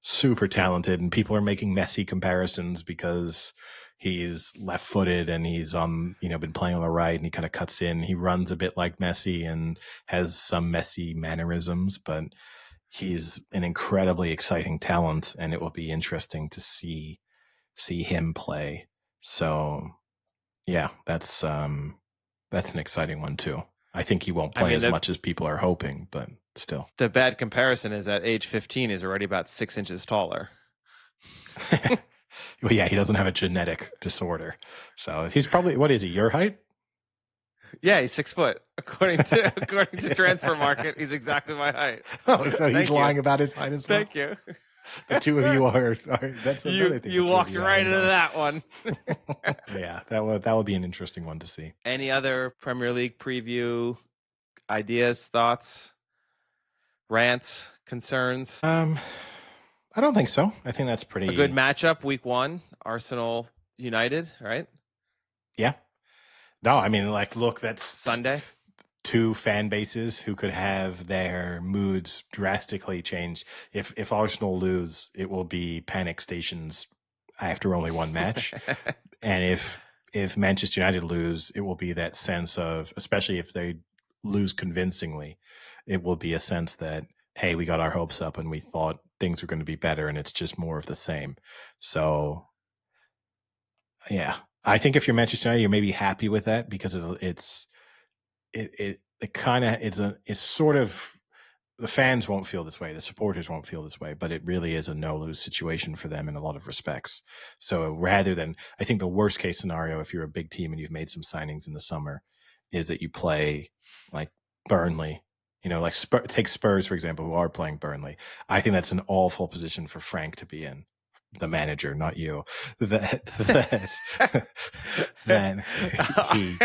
super talented. And people are making Messi comparisons because he's left-footed and he's been playing on the right, and he kind of cuts in. He runs a bit like Messi and has some Messi mannerisms, but he's an incredibly exciting talent, and it will be interesting to see him play. So yeah, that's an exciting one too. I think he won't play as much as people are hoping, but still. The bad comparison is that age 15 is already about 6 inches taller. Well, yeah, he doesn't have a genetic disorder. So he's probably, what is he, your height? Yeah, he's 6 foot. According to Transfer Market, he's exactly my height. Oh, so he's lying about his height as well. Thank you. The two of you are that's another thing. You walked right into that one. Yeah, that would be an interesting one to see. Any other Premier League preview ideas, thoughts, rants, concerns? I don't think so. I think that's pretty a good matchup. Week 1, Arsenal United, right? Yeah. No, I mean, look, that's Sunday. 2 fan bases who could have their moods drastically changed. If Arsenal lose, it will be panic stations after only one match. And if Manchester United lose, it will be that sense of, especially if they lose convincingly, it will be a sense that, hey, we got our hopes up and we thought things were going to be better, and it's just more of the same. So yeah, I think if you're Manchester United, you're maybe happy with that, because it's sort of, the fans won't feel this way, the supporters won't feel this way, but it really is a no-lose situation for them in a lot of respects. So rather than, I think the worst case scenario, if you're a big team and you've made some signings in the summer, is that you play like Burnley, take Spurs, for example, who are playing Burnley. I think that's an awful position for Frank to be in, the manager, not you. Then he...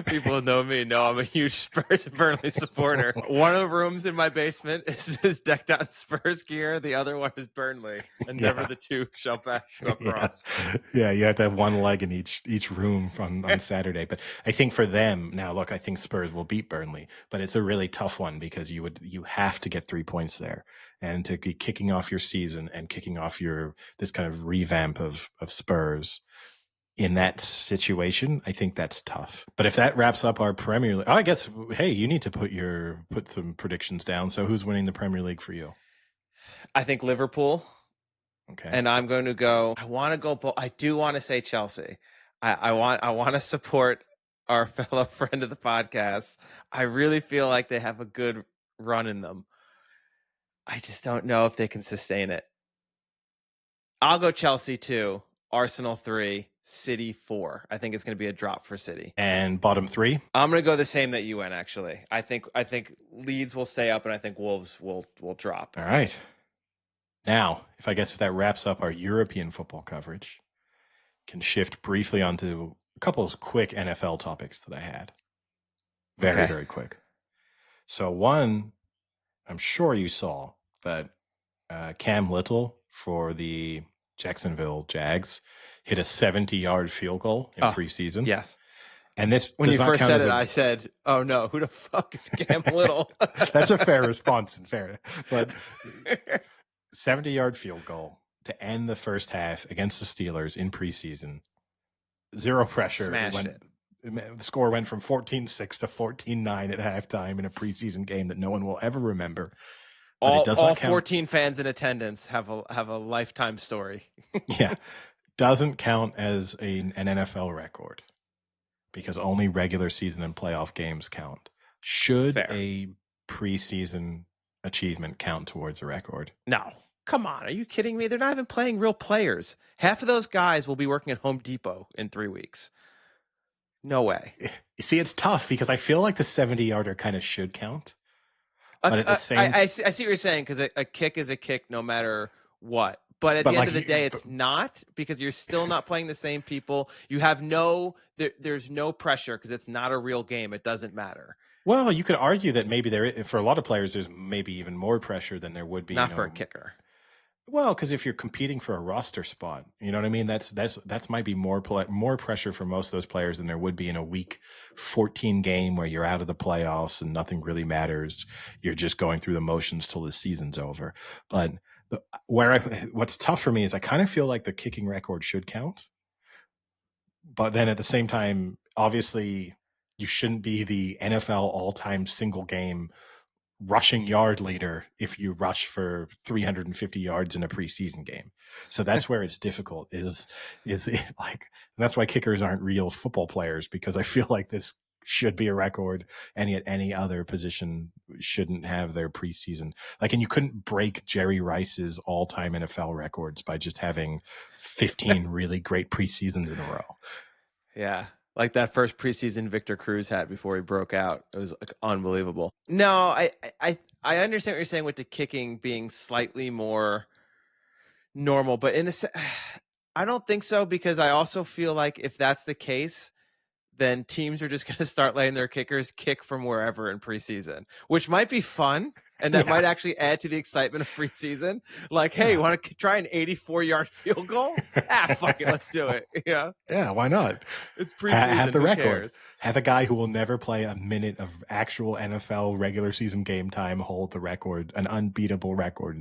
People who know me know I'm a huge Spurs Burnley supporter. One of the rooms in my basement is decked out in Spurs gear. The other one is Burnley, and never the two shall pass across. Yeah, you have to have one leg in each room on Saturday. But I think for them now, look, I think Spurs will beat Burnley, but it's a really tough one, because you have to get 3 points there, and to be kicking off your season and kicking off this kind of revamp of Spurs. In that situation, I think that's tough. But if that wraps up our Premier League, I guess, hey, you need to put some predictions down. So who's winning the Premier League for you? I think Liverpool. Okay. And I'm going to go. I do want to say Chelsea. I want to support our fellow friend of the podcast. I really feel like they have a good run in them. I just don't know if they can sustain it. I'll go Chelsea 2, Arsenal 3, City 4. I think it's going to be a drop for City. And bottom 3? I'm going to go the same that you went, actually. I think Leeds will stay up, and I think Wolves will drop. All right. Now, if that wraps up our European football coverage, can shift briefly onto a couple of quick NFL topics that I had. Very, very quick. So one, I'm sure you saw, but Cam Little for the Jacksonville Jags hit a 70-yard field goal in preseason. Yes. And this When does you not first count said as it, a. I said, "Oh no, who the fuck is Cam Little?" That's a fair response, in fairness. But 70-yard field goal to end the first half against the Steelers in preseason. Zero pressure. Smashed it. The score went from 14-6 to 14-9 at halftime in a preseason game that no one will ever remember. But it does All not count. 14 fans in attendance have a lifetime story. Yeah, doesn't count as an NFL record because only regular season and playoff games count. Should Fair. a preseason achievement count towards a record? No. Come on, are you kidding me? They're not even playing real players. Half of those guys will be working at Home Depot in 3 weeks. No way. You see, it's tough because I feel like the 70-yarder kind of should count. But at the same, I see what you're saying, because a kick is a kick no matter what. But at the end of the day, it's not, because you're still not playing the same people. You have there's no pressure because it's not a real game. It doesn't matter. Well, you could argue that maybe for a lot of players, there's maybe even more pressure than there would be. Not for a kicker. Well, because if you're competing for a roster spot, you know what I mean? That's might be more pressure for most of those players than there would be in a week 14 game where you're out of the playoffs and nothing really matters. You're just going through the motions till the season's over. But what's tough for me is I kind of feel like the kicking record should count. But then at the same time, obviously, you shouldn't be the NFL all-time single game rushing yard leader if you rush for 350 yards in a preseason game. So that's where it's difficult is it like, and that's why kickers aren't real football players, because I feel like this should be a record, and yet any other position shouldn't have their preseason. Like, and you couldn't break Jerry Rice's all-time NFL records by just having 15 really great preseasons in a row. Yeah. Like that first preseason Victor Cruz had before he broke out. It was like unbelievable. No, I understand what you're saying with the kicking being slightly more normal, but I don't think so, because I also feel like if that's the case, then teams are just going to start letting their kickers kick from wherever in preseason, which might be fun. And that might actually add to the excitement of preseason. Like, hey, you want to try an 84-yard field goal? Fuck it, let's do it. Yeah. Yeah, why not? It's preseason. Have the Who record. Cares? Have a guy who will never play a minute of actual NFL regular season game time hold the record, an unbeatable record.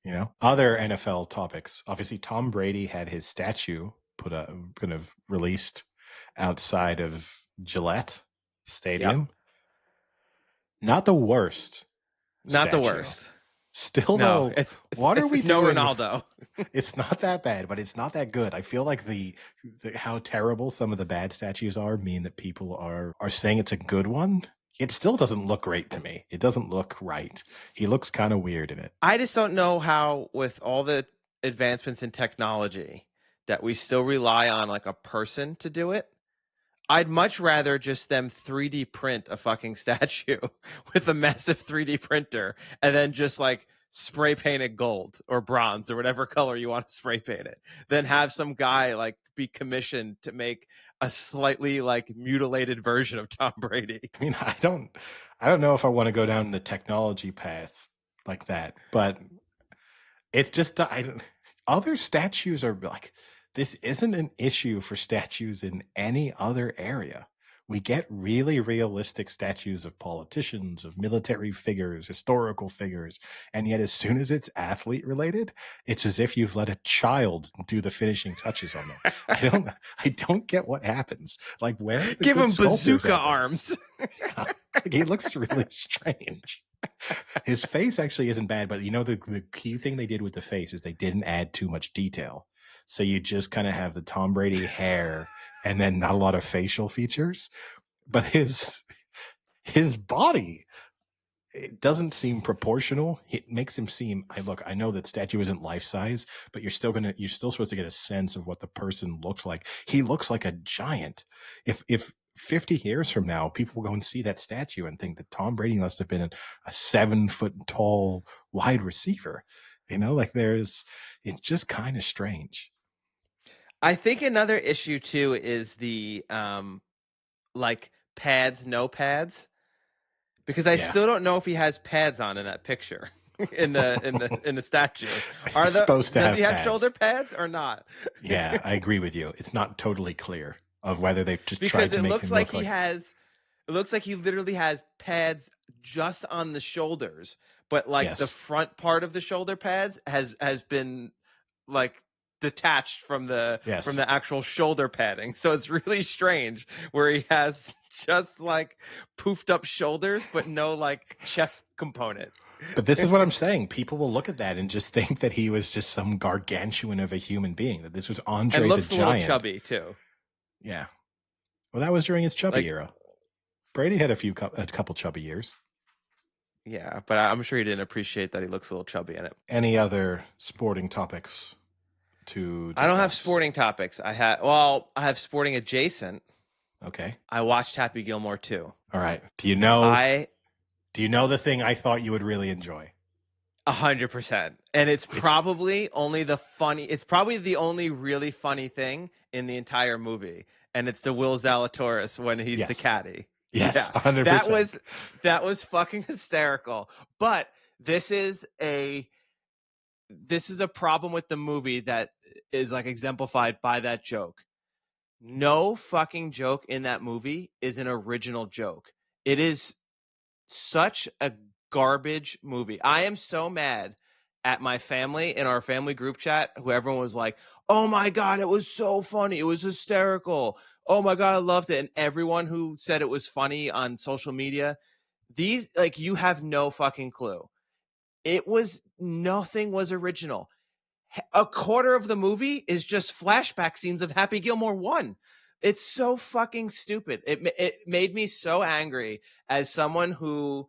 You know, other NFL topics. Obviously, Tom Brady had his statue kind of released outside of Gillette Stadium. Yep. Not the worst. Not the worst. Still, no, though, what are we doing? No Ronaldo. It's not that bad, but it's not that good. I feel like the how terrible some of the bad statues mean that people are saying it's a good one. It still doesn't look great to me. It doesn't look right. He looks kind of weird in it. I just don't know how, with all the advancements in technology, that we still rely on like a person to do it. I'd much rather just them 3D print a fucking statue with a massive 3D printer and then just like spray paint it gold or bronze or whatever color you want to spray paint it, than have some guy like be commissioned to make a slightly like mutilated version of Tom Brady. I mean, I don't know if I want to go down the technology path like that, but it's just other statues are like, this isn't an issue for statues in any other area. We get really realistic statues of politicians, of military figures, historical figures, and yet as soon as it's athlete related, it's as if you've let a child do the finishing touches on them. I don't get what happens. Like, where give him bazooka arms? Like, he looks really strange. His face actually isn't bad, but you know, the key thing they did with the face is they didn't add too much detail. So you just kind of have the Tom Brady hair and then not a lot of facial features. But his body, it doesn't seem proportional. It makes him seem, I know that statue isn't life size, but you're still supposed to get a sense of what the person looks like. He looks like a giant. If 50 years from now, people will go and see that statue and think that Tom Brady must have been a 7 foot tall wide receiver. You know, like it's just kind of strange. I think another issue too is the like pads, no pads, because I still don't know if he has pads on in that picture in the statue. Does he have shoulder pads or not? Yeah, I agree with you. It's not totally clear. of whether they've just tried because to it make looks him like look he like. has it looks like he literally has pads just on the shoulders, but like the Yes. front part of the shoulder pads has been like detached from the Yes. actual shoulder padding. So it's really strange where he has just like poofed up shoulders but no like chest component. But this is what I'm saying. People will look at that and just think that he was just some gargantuan of a human being, that this was And Andre the looks a little Giant. chubby too. Yeah. Well, that was during his chubby Like era. Brady had a couple chubby years. yeah, but I'm sure he didn't appreciate that he looks a little chubby in it. Any other sporting topics to I don't have discuss? sporting topics. I have sporting adjacent. Okay. I watched Happy Gilmore too. All right. Do you know I the thing I thought you would really enjoy? 100%. And it's Which probably only it's probably the only really funny thing in the entire movie. And it's the Will Zalatoris when he's the yes. caddy. Yes, Yeah. 100%. That was fucking hysterical. But this is a problem with the movie that is like exemplified by that joke. No fucking joke in that movie is an original joke. It is such a garbage movie. I am so mad at my family in our family group chat, who everyone was like, "Oh my god, it was so funny. It was hysterical. Oh my god, I loved it." And everyone who said it was funny on social media, these like you have no fucking clue. Nothing was original. A quarter of the movie is just flashback scenes of Happy Gilmore 1. It's so fucking stupid. It made me so angry as someone who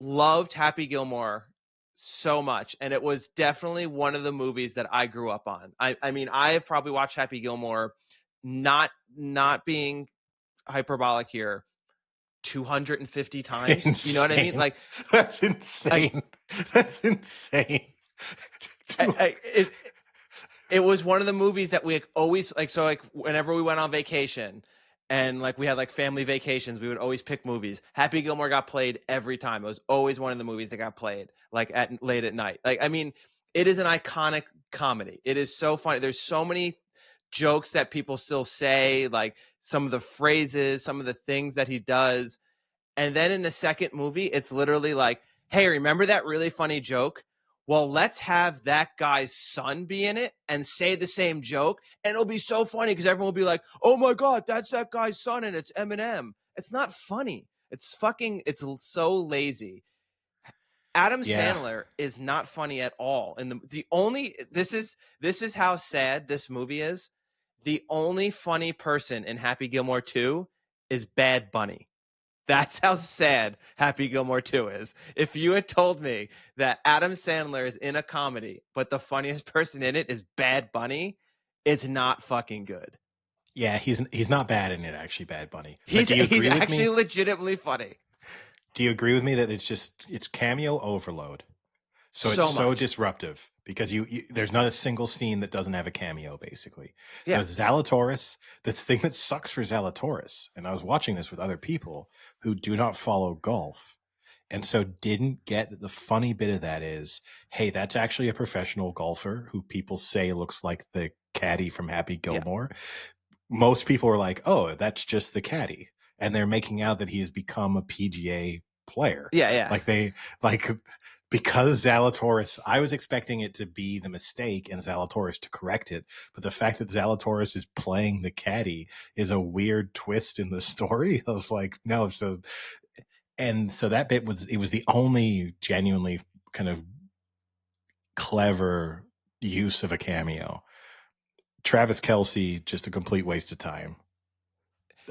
loved Happy Gilmore so much, and it was definitely one of the movies that I grew up on. I mean, I have probably watched Happy Gilmore, not being hyperbolic here, 250 times. You know what I mean? Insane. Like, That's like insane. That's insane. it it was one of the movies that we always like. So like whenever we went on vacation and like we had like family vacations, we would always pick movies. Happy Gilmore got played every time. It was always one of the movies that got played like at late at night. Like, I mean, it is an iconic comedy. It is so funny. There's so many jokes that people still say, like some of the phrases, some of the things that he does. And then in the second movie, it's literally like, hey, remember that really funny joke? Well, let's have that guy's son be in it and say the same joke. And it'll be so funny because everyone will be like, oh my God, that's that guy's son and it's Eminem. It's not funny. It's so lazy. Adam Yeah. Sandler is not funny at all. And the only, this is how sad this movie is. The only funny person in Happy Gilmore 2 is Bad Bunny. That's how sad Happy Gilmore 2 is. If you had told me that Adam Sandler is in a comedy, but the funniest person in it is Bad Bunny, it's not fucking good. Yeah, he's not bad in it, actually, Bad Bunny. But He's do you he's agree with actually me? legitimately funny. Do you agree with me that it's cameo overload? So it's So so much. disruptive because there's not a single scene that doesn't have a cameo, basically. Yeah. The Zalatoris, the thing that sucks for Zalatoris, and I was watching this with other people who do not follow golf, and so didn't get that the funny bit of that is, hey, that's actually a professional golfer who people say looks like the caddy from Happy Yeah. Gilmore. Most people are like, oh, that's just the caddy. And they're making out that he has become a PGA player. Yeah, yeah. Like because Zalatoris, I was expecting it to be the mistake and Zalatoris to correct it. But the fact that Zalatoris is playing the caddy is a weird twist in the story of like, no, so that bit was the only genuinely kind of clever use of a cameo. Travis Kelce, just a complete waste of time.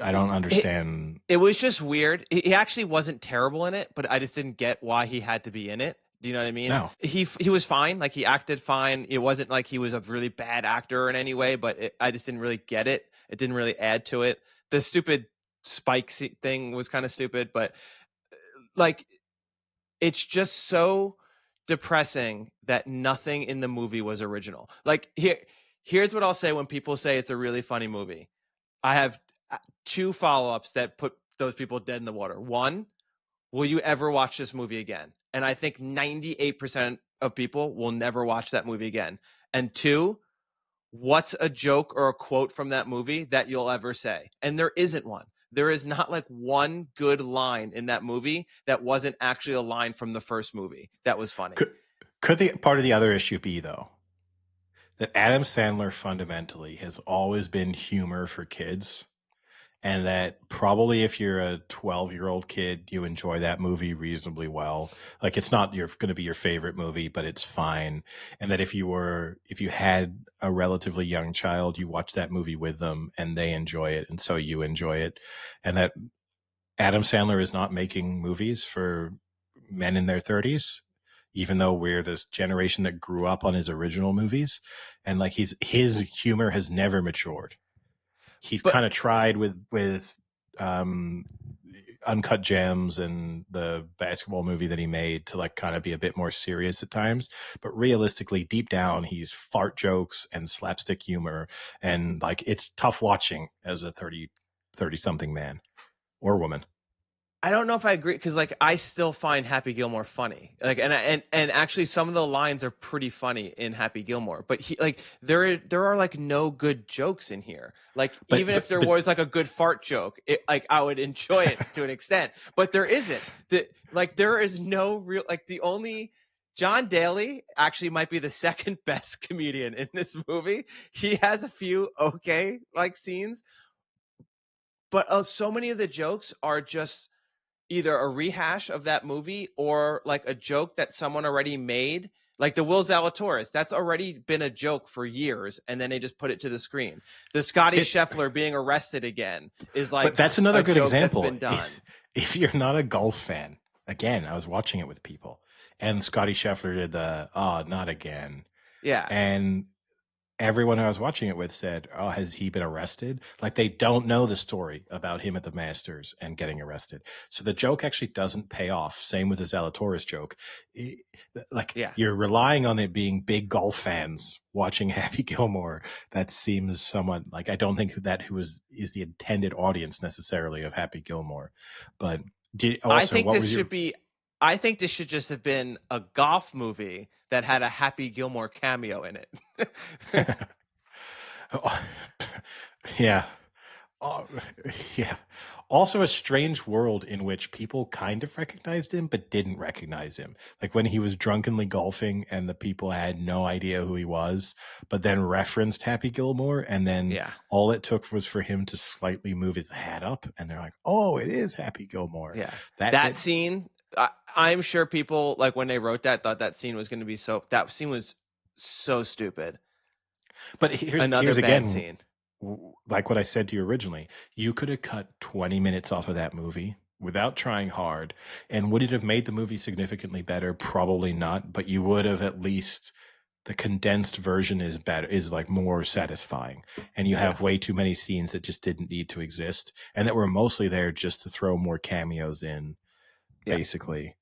I don't understand. It was just weird. He actually wasn't terrible in it, but I just didn't get why he had to be in it. Do you know what I mean? No. He was fine. Like he acted fine. It wasn't like he was a really bad actor in any way, but I just didn't really get it. It didn't really add to it. The stupid spike thing was kind of stupid, but like it's just so depressing that nothing in the movie was original. Like here's what I'll say when people say it's a really funny movie. I have two follow-ups that put those people dead in the water. One, will you ever watch this movie again? And I think 98% of people will never watch that movie again. And two, what's a joke or a quote from that movie that you'll ever say? And there isn't one. There is not like one good line in that movie that wasn't actually a line from the first movie that was funny. Could the part of the other issue be, though, that Adam Sandler fundamentally has always been humor for kids, and that probably if you're a 12-year-old kid, you enjoy that movie reasonably well. Like, it's not going to be your favorite movie, but it's fine. And that if you had a relatively young child, you watch that movie with them and they enjoy it, and so you enjoy it. And that Adam Sandler is not making movies for men in their 30s, even though we're this generation that grew up on his original movies. And like his humor has never matured. He's kind of tried with Uncut Gems and the basketball movie that he made to like kind of be a bit more serious at times. But realistically, deep down, he's fart jokes and slapstick humor. And like, it's tough watching as a 30 something man or woman. I don't know if I agree, because like I still find Happy Gilmore funny. Like, and actually some of the lines are pretty funny in Happy Gilmore. But he like there are like no good jokes in here. Like, even if there was like a good fart joke, like I would enjoy it to an extent. But there isn't. Like there is no real, like the only John Daly actually might be the second best comedian in this movie. He has a few okay like scenes, but so many of the jokes are just either a rehash of that movie or like a joke that someone already made, like the Will Zalatoris. That's already been a joke for years, and then they just put it to the screen. The Scotty Scheffler being arrested again is like, but that's another good example. That's been done. If you're not a golf fan, again, I was watching it with people, and Scotty Scheffler did the not again. Yeah. And everyone I was watching it with said, "Oh, has he been arrested?" Like they don't know the story about him at the Masters and getting arrested. So the joke actually doesn't pay off. Same with the Zalatoris joke. You're relying on it being big golf fans watching Happy Gilmore. That seems somewhat like, I don't think that is the intended audience necessarily of Happy Gilmore. But I think this should just have been a golf movie that had a Happy Gilmore cameo in it. Yeah. Yeah. Also a strange world in which people kind of recognized him but didn't recognize him. Like when he was drunkenly golfing and the people had no idea who he was, but then referenced Happy Gilmore, and then all it took was for him to slightly move his hat up and they're like, "Oh, it is Happy Gilmore." Yeah. That scene, I'm sure people, like when they wrote that, thought that scene was going to be that scene was so stupid. But here's again, scene. Like what I said to you originally, you could have cut 20 minutes off of that movie without trying hard. And would it have made the movie significantly better? Probably not. But you would have at least, the condensed version is better, is like more satisfying. And you have way too many scenes that just didn't need to exist and that were mostly there just to throw more cameos in, basically.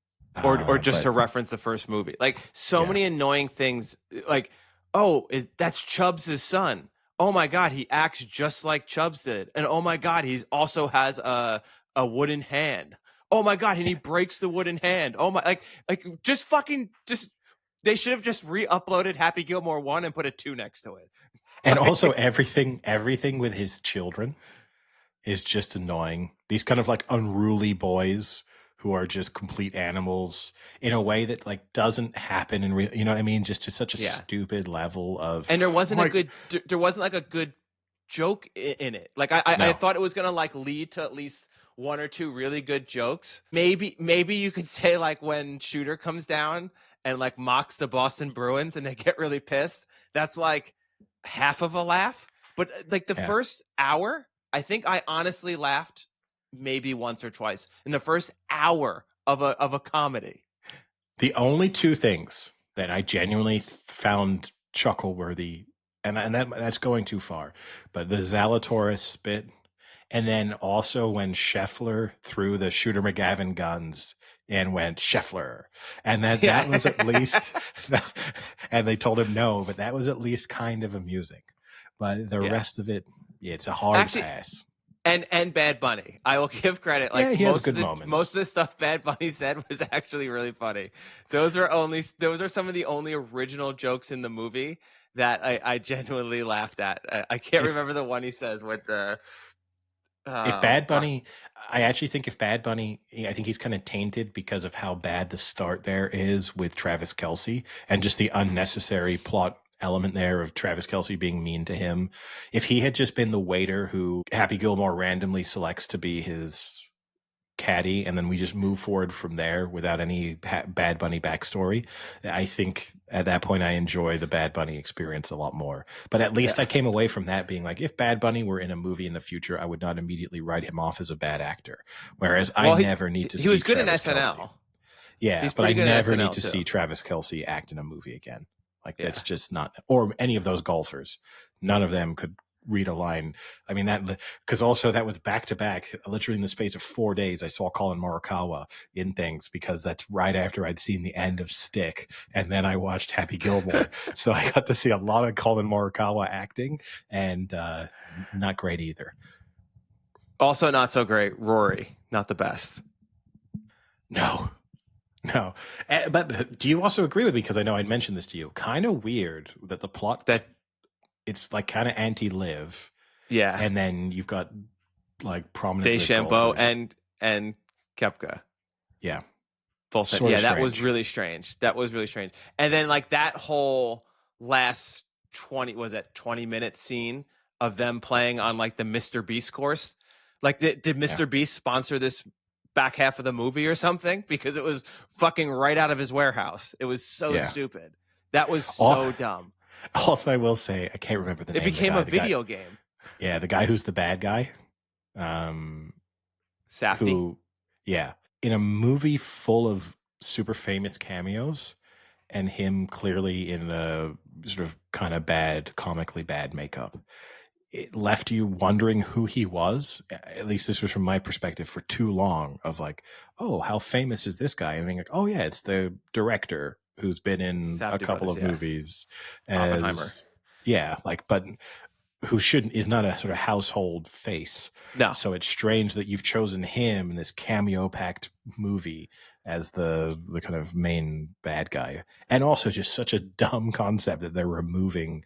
Or just to reference the first movie. Like many annoying things, like, that's Chubbs' son. Oh my God, he acts just like Chubbs did. And oh my God, he also has a wooden hand. Oh my God, and he breaks the wooden hand. Oh my, they should have just re-uploaded Happy Gilmore 1 and put a 2 next to it. And also everything with his children is just annoying. These kind of like unruly boys who are just complete animals in a way that like doesn't happen in real, you know what I mean? Just to such a stupid level of, and there wasn't like a good joke in it. Like I thought it was going to like lead to at least one or two really good jokes. Maybe you could say like when Shooter comes down and like mocks the Boston Bruins and they get really pissed. That's like half of a laugh. But like the first hour, I think I honestly laughed maybe once or twice in the first hour of a comedy. The only two things that I genuinely found chuckle worthy, and that's going too far, but the Zalatoris bit, and then also when Scheffler threw the Shooter McGavin guns and went Scheffler, and that was at least, and they told him no, but that was at least kind of amusing. But the rest of it, it's a hard pass. And Bad Bunny, I will give credit. Like he has good moments. Most of the stuff Bad Bunny said was actually really funny. Those are some of the only original jokes in the movie that I genuinely laughed at. I can't If remember the one he says with the if oh Bad fuck. Bunny, I actually think if Bad Bunny, I think he's kind of tainted because of how bad the start there is with Travis Kelce and just the unnecessary plot element there of Travis Kelce being mean to him. If he had just been the waiter who Happy Gilmore randomly selects to be his caddy, and then we just move forward from there without any Bad Bunny backstory, I think at that point I enjoy the Bad Bunny experience a lot more. But at least I Yeah. came away from that being like, if Bad Bunny were in a movie in the future, I would not immediately write him off as a bad actor. Whereas I Well, never need to he see was good in Travis Kelce. SNL. Yeah, He's but I pretty good in never need SNL to too. see Travis Kelce act in a movie again. Like Yeah. that's just not, or any of those golfers. None of them could read a line. I mean that because also that was back to back. Literally in the space of 4 days, I saw Colin Morikawa in things because that's right after I'd seen the end of Stick, and then I watched Happy Gilmore. So I got to see a lot of Colin Morikawa acting, and not great either. Also not so great. Rory, not the best. No, no. But do you also agree with me? Because I know I'd mentioned this to you. Kind of weird that the plot, That it's like kind of anti-live, yeah. and then you've got like prominent live Deschambeau golfers. and Kepka. Yeah, Both sort of yeah, that was strange. really strange. That was really strange. And then like that whole last 20-minute scene of them playing on like the Mr. Beast course. Like did Yeah. Mr. Beast sponsor this back half of the movie or something? Because it was fucking right out of his warehouse. It was so Yeah. stupid. That was Al- so dumb. Also, I will say I can't remember the It name of the became a guy. video game. Yeah, the guy who's the bad guy. Um, Safety. who, yeah, in a movie full of super famous cameos, and him clearly in a sort of kind of bad, comically bad makeup. It left you wondering who he was. At least this was from my perspective for too long. Of like, oh, how famous is this guy? And being like, oh yeah, it's the director who's been in a Safety couple brothers, of yeah. movies Oppenheimer. as yeah, like, but who shouldn't is not a sort of household face. No. So it's strange that you've chosen him in this cameo packed movie as the kind of main bad guy, and also just such a dumb concept that they're removing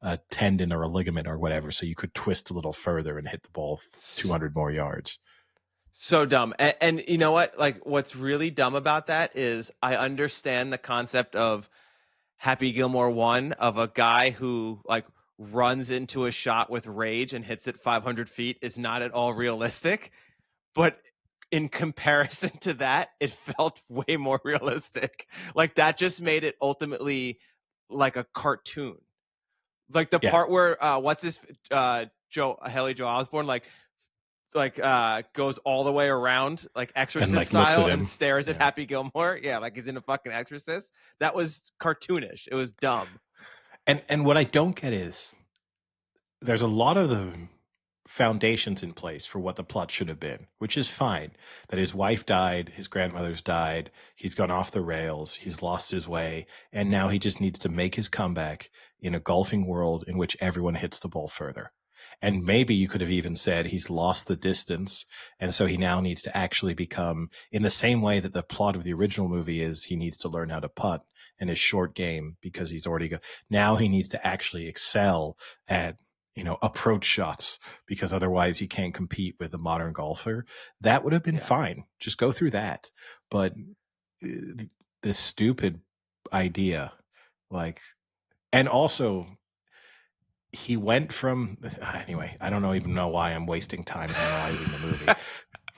a tendon or a ligament or whatever, so you could twist a little further and hit the ball 200 more yards. So dumb. And you know what? Like, what's really dumb about that is I understand the concept of Happy Gilmore 1 of a guy who like runs into a shot with rage and hits it 500 feet is not at all realistic. But in comparison to that, it felt way more realistic. Like that just made it ultimately like a cartoon. Like the Yeah, part where what's this Haley Joe Osborne goes all the way around like and Exorcist like looks at style and him. stares at Yeah, Happy Gilmore. Yeah, like he's in a fucking Exorcist. That was cartoonish. It was dumb. and what I don't get is there's a lot of the foundations in place for what the plot should have been, which is fine. That his wife died, his grandmother's died, he's gone off the rails, he's lost his way, and now he just needs to make his comeback in a golfing world in which everyone hits the ball further. And maybe you could have even said he's lost the distance, and so he now needs to actually become, in the same way that the plot of the original movie is, he needs to learn how to putt in his short game because he's already now he needs to actually excel at approach shots because otherwise he can't compete with a modern golfer. That would have been Yeah. fine. Just go through that. But this stupid idea, like, and also he went from anyway, I don't even know why I'm wasting time analyzing the movie.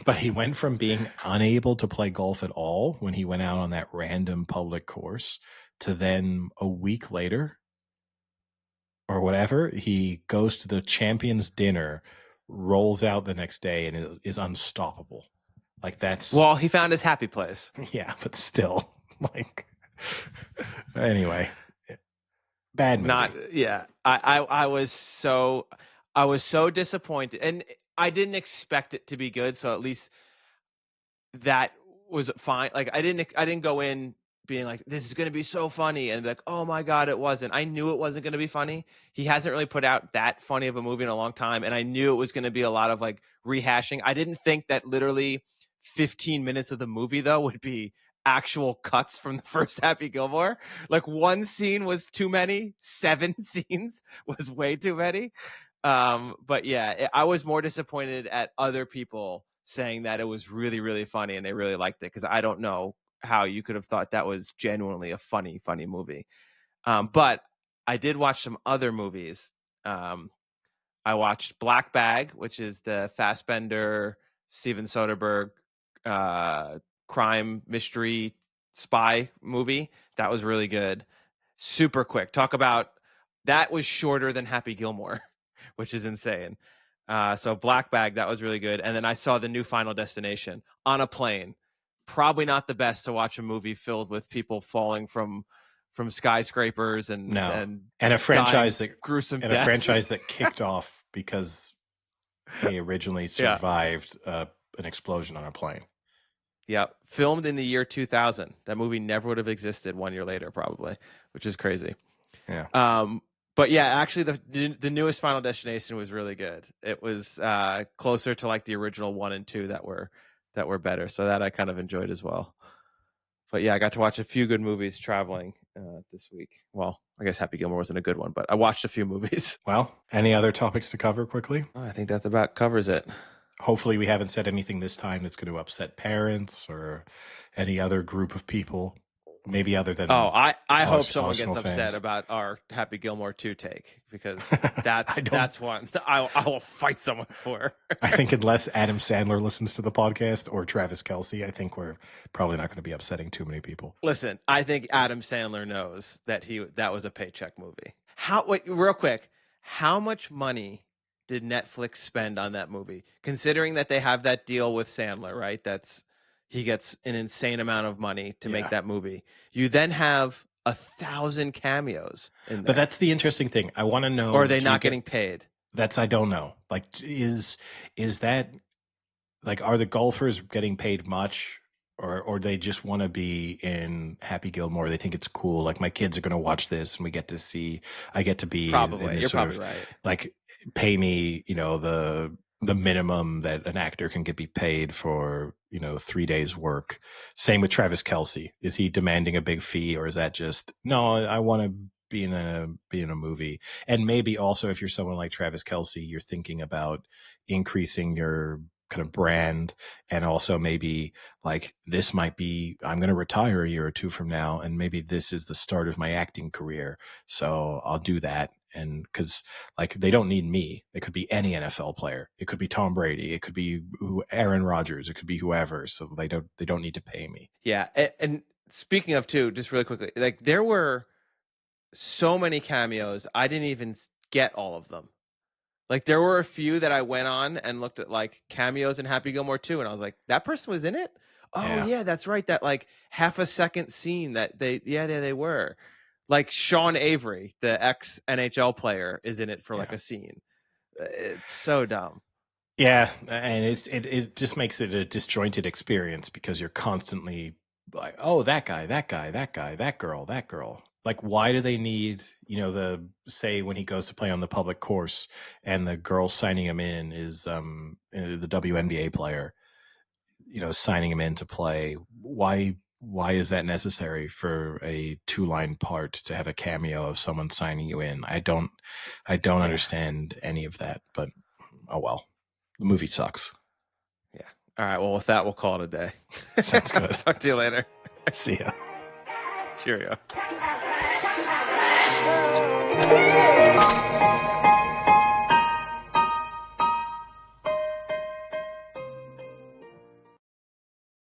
But he went from being unable to play golf at all when he went out on that random public course to then a week later or whatever, he goes to the champions dinner, rolls out the next day, and is unstoppable. Like that's Well, he found his happy place. yeah, but still, like anyway, bad movie. Not yeah. I was so disappointed, and I didn't expect it to be good. So at least that was fine. Like I didn't go in being like this is going to be so funny and be like oh my god it wasn't. I knew it wasn't going to be funny. He hasn't really put out that funny of a movie in a long time, and I knew it was going to be a lot of like rehashing. I didn't think that literally 15 minutes of the movie though would be actual cuts from the first Happy Gilmore. Like, one scene was too many, 7 scenes was way too many. But yeah, I was more disappointed at other people saying that it was really, really funny and they really liked it, because I don't know how you could have thought that was genuinely a funny movie. But I did watch some other movies. I watched Black Bag, which is the Fassbender, Steven Soderbergh crime mystery spy movie. That was really good. Super quick. Talk about, that was shorter than Happy Gilmore, which is insane. So Black Bag, that was really good. And then I saw the new Final Destination on a plane. Probably not the best to watch a movie filled with people falling from skyscrapers and a franchise dying gruesome and deaths. a franchise that kicked off because they originally survived an explosion on a plane. Yeah, filmed in the year 2000. That movie never would have existed 1 year later, probably, which is crazy. Yeah. But yeah, actually, the newest Final Destination was really good. It was closer to like the original 1 and 2 that were better. So that I kind of enjoyed as well. But yeah, I got to watch a few good movies traveling this week. Well, I guess Happy Gilmore wasn't a good one, but I watched a few movies. Well, any other topics to cover quickly? I think that about covers it. Hopefully we haven't said anything this time that's going to upset parents or any other group of people, maybe other than I hope someone gets upset fans. about our Happy Gilmore 2 take, because that's one I will fight someone for. I think unless Adam Sandler listens to the podcast or Travis Kelce, I think we're probably not going to be upsetting too many people. Listen, I think Adam Sandler knows that that was a paycheck movie. Wait, real quick, how much money did Netflix spend on that movie? Considering that they have that deal with Sandler, right? He gets an insane amount of money to make that movie. You then have 1,000 cameos in there. But that's the interesting thing. I want to know. Or are they not getting paid? I don't know. Like, is that, like, are the golfers getting paid much? Or they just want to be in Happy Gilmore. They think it's cool. Like, my kids are going to watch this, and I get to be probably. in this You're sort probably of, right. like, pay me, the minimum that an actor can be paid for, 3 days work. Same with Travis Kelce. Is he demanding a big fee, or is that just, no, I want to be in a movie? And maybe also, if you're someone like Travis Kelce, you're thinking about increasing your kind of brand, and also maybe like, this might be, I'm going to retire a year or two from now, and maybe this is the start of my acting career, so I'll do that. And because, like, they don't need me. It could be any NFL player. It could be Tom Brady. It could be Aaron Rodgers. It could be whoever. So they don't need to pay me. Yeah. And speaking of, too, just really quickly, like, there were so many cameos, I didn't even get all of them. Like, there were a few that I went on and looked at, like, cameos in Happy Gilmore 2, and I was like, that person was in it? Oh, yeah, that's right. That, like, half a second scene that they were. Like, Sean Avery, the ex-NHL player, is in it for, like, a scene. It's so dumb. Yeah, and it just makes it a disjointed experience, because you're constantly like, oh, that guy, that girl. Like, why do they need, say when he goes to play on the public course and the girl signing him in is the WNBA player, signing him in to play? Why is that necessary for a 2-line part to have a cameo of someone signing you in? I don't understand any of that, but oh well. The movie sucks. Yeah. All right. Well, with that, we'll call it a day. Sounds good. Talk to you later. See ya. Cheerio.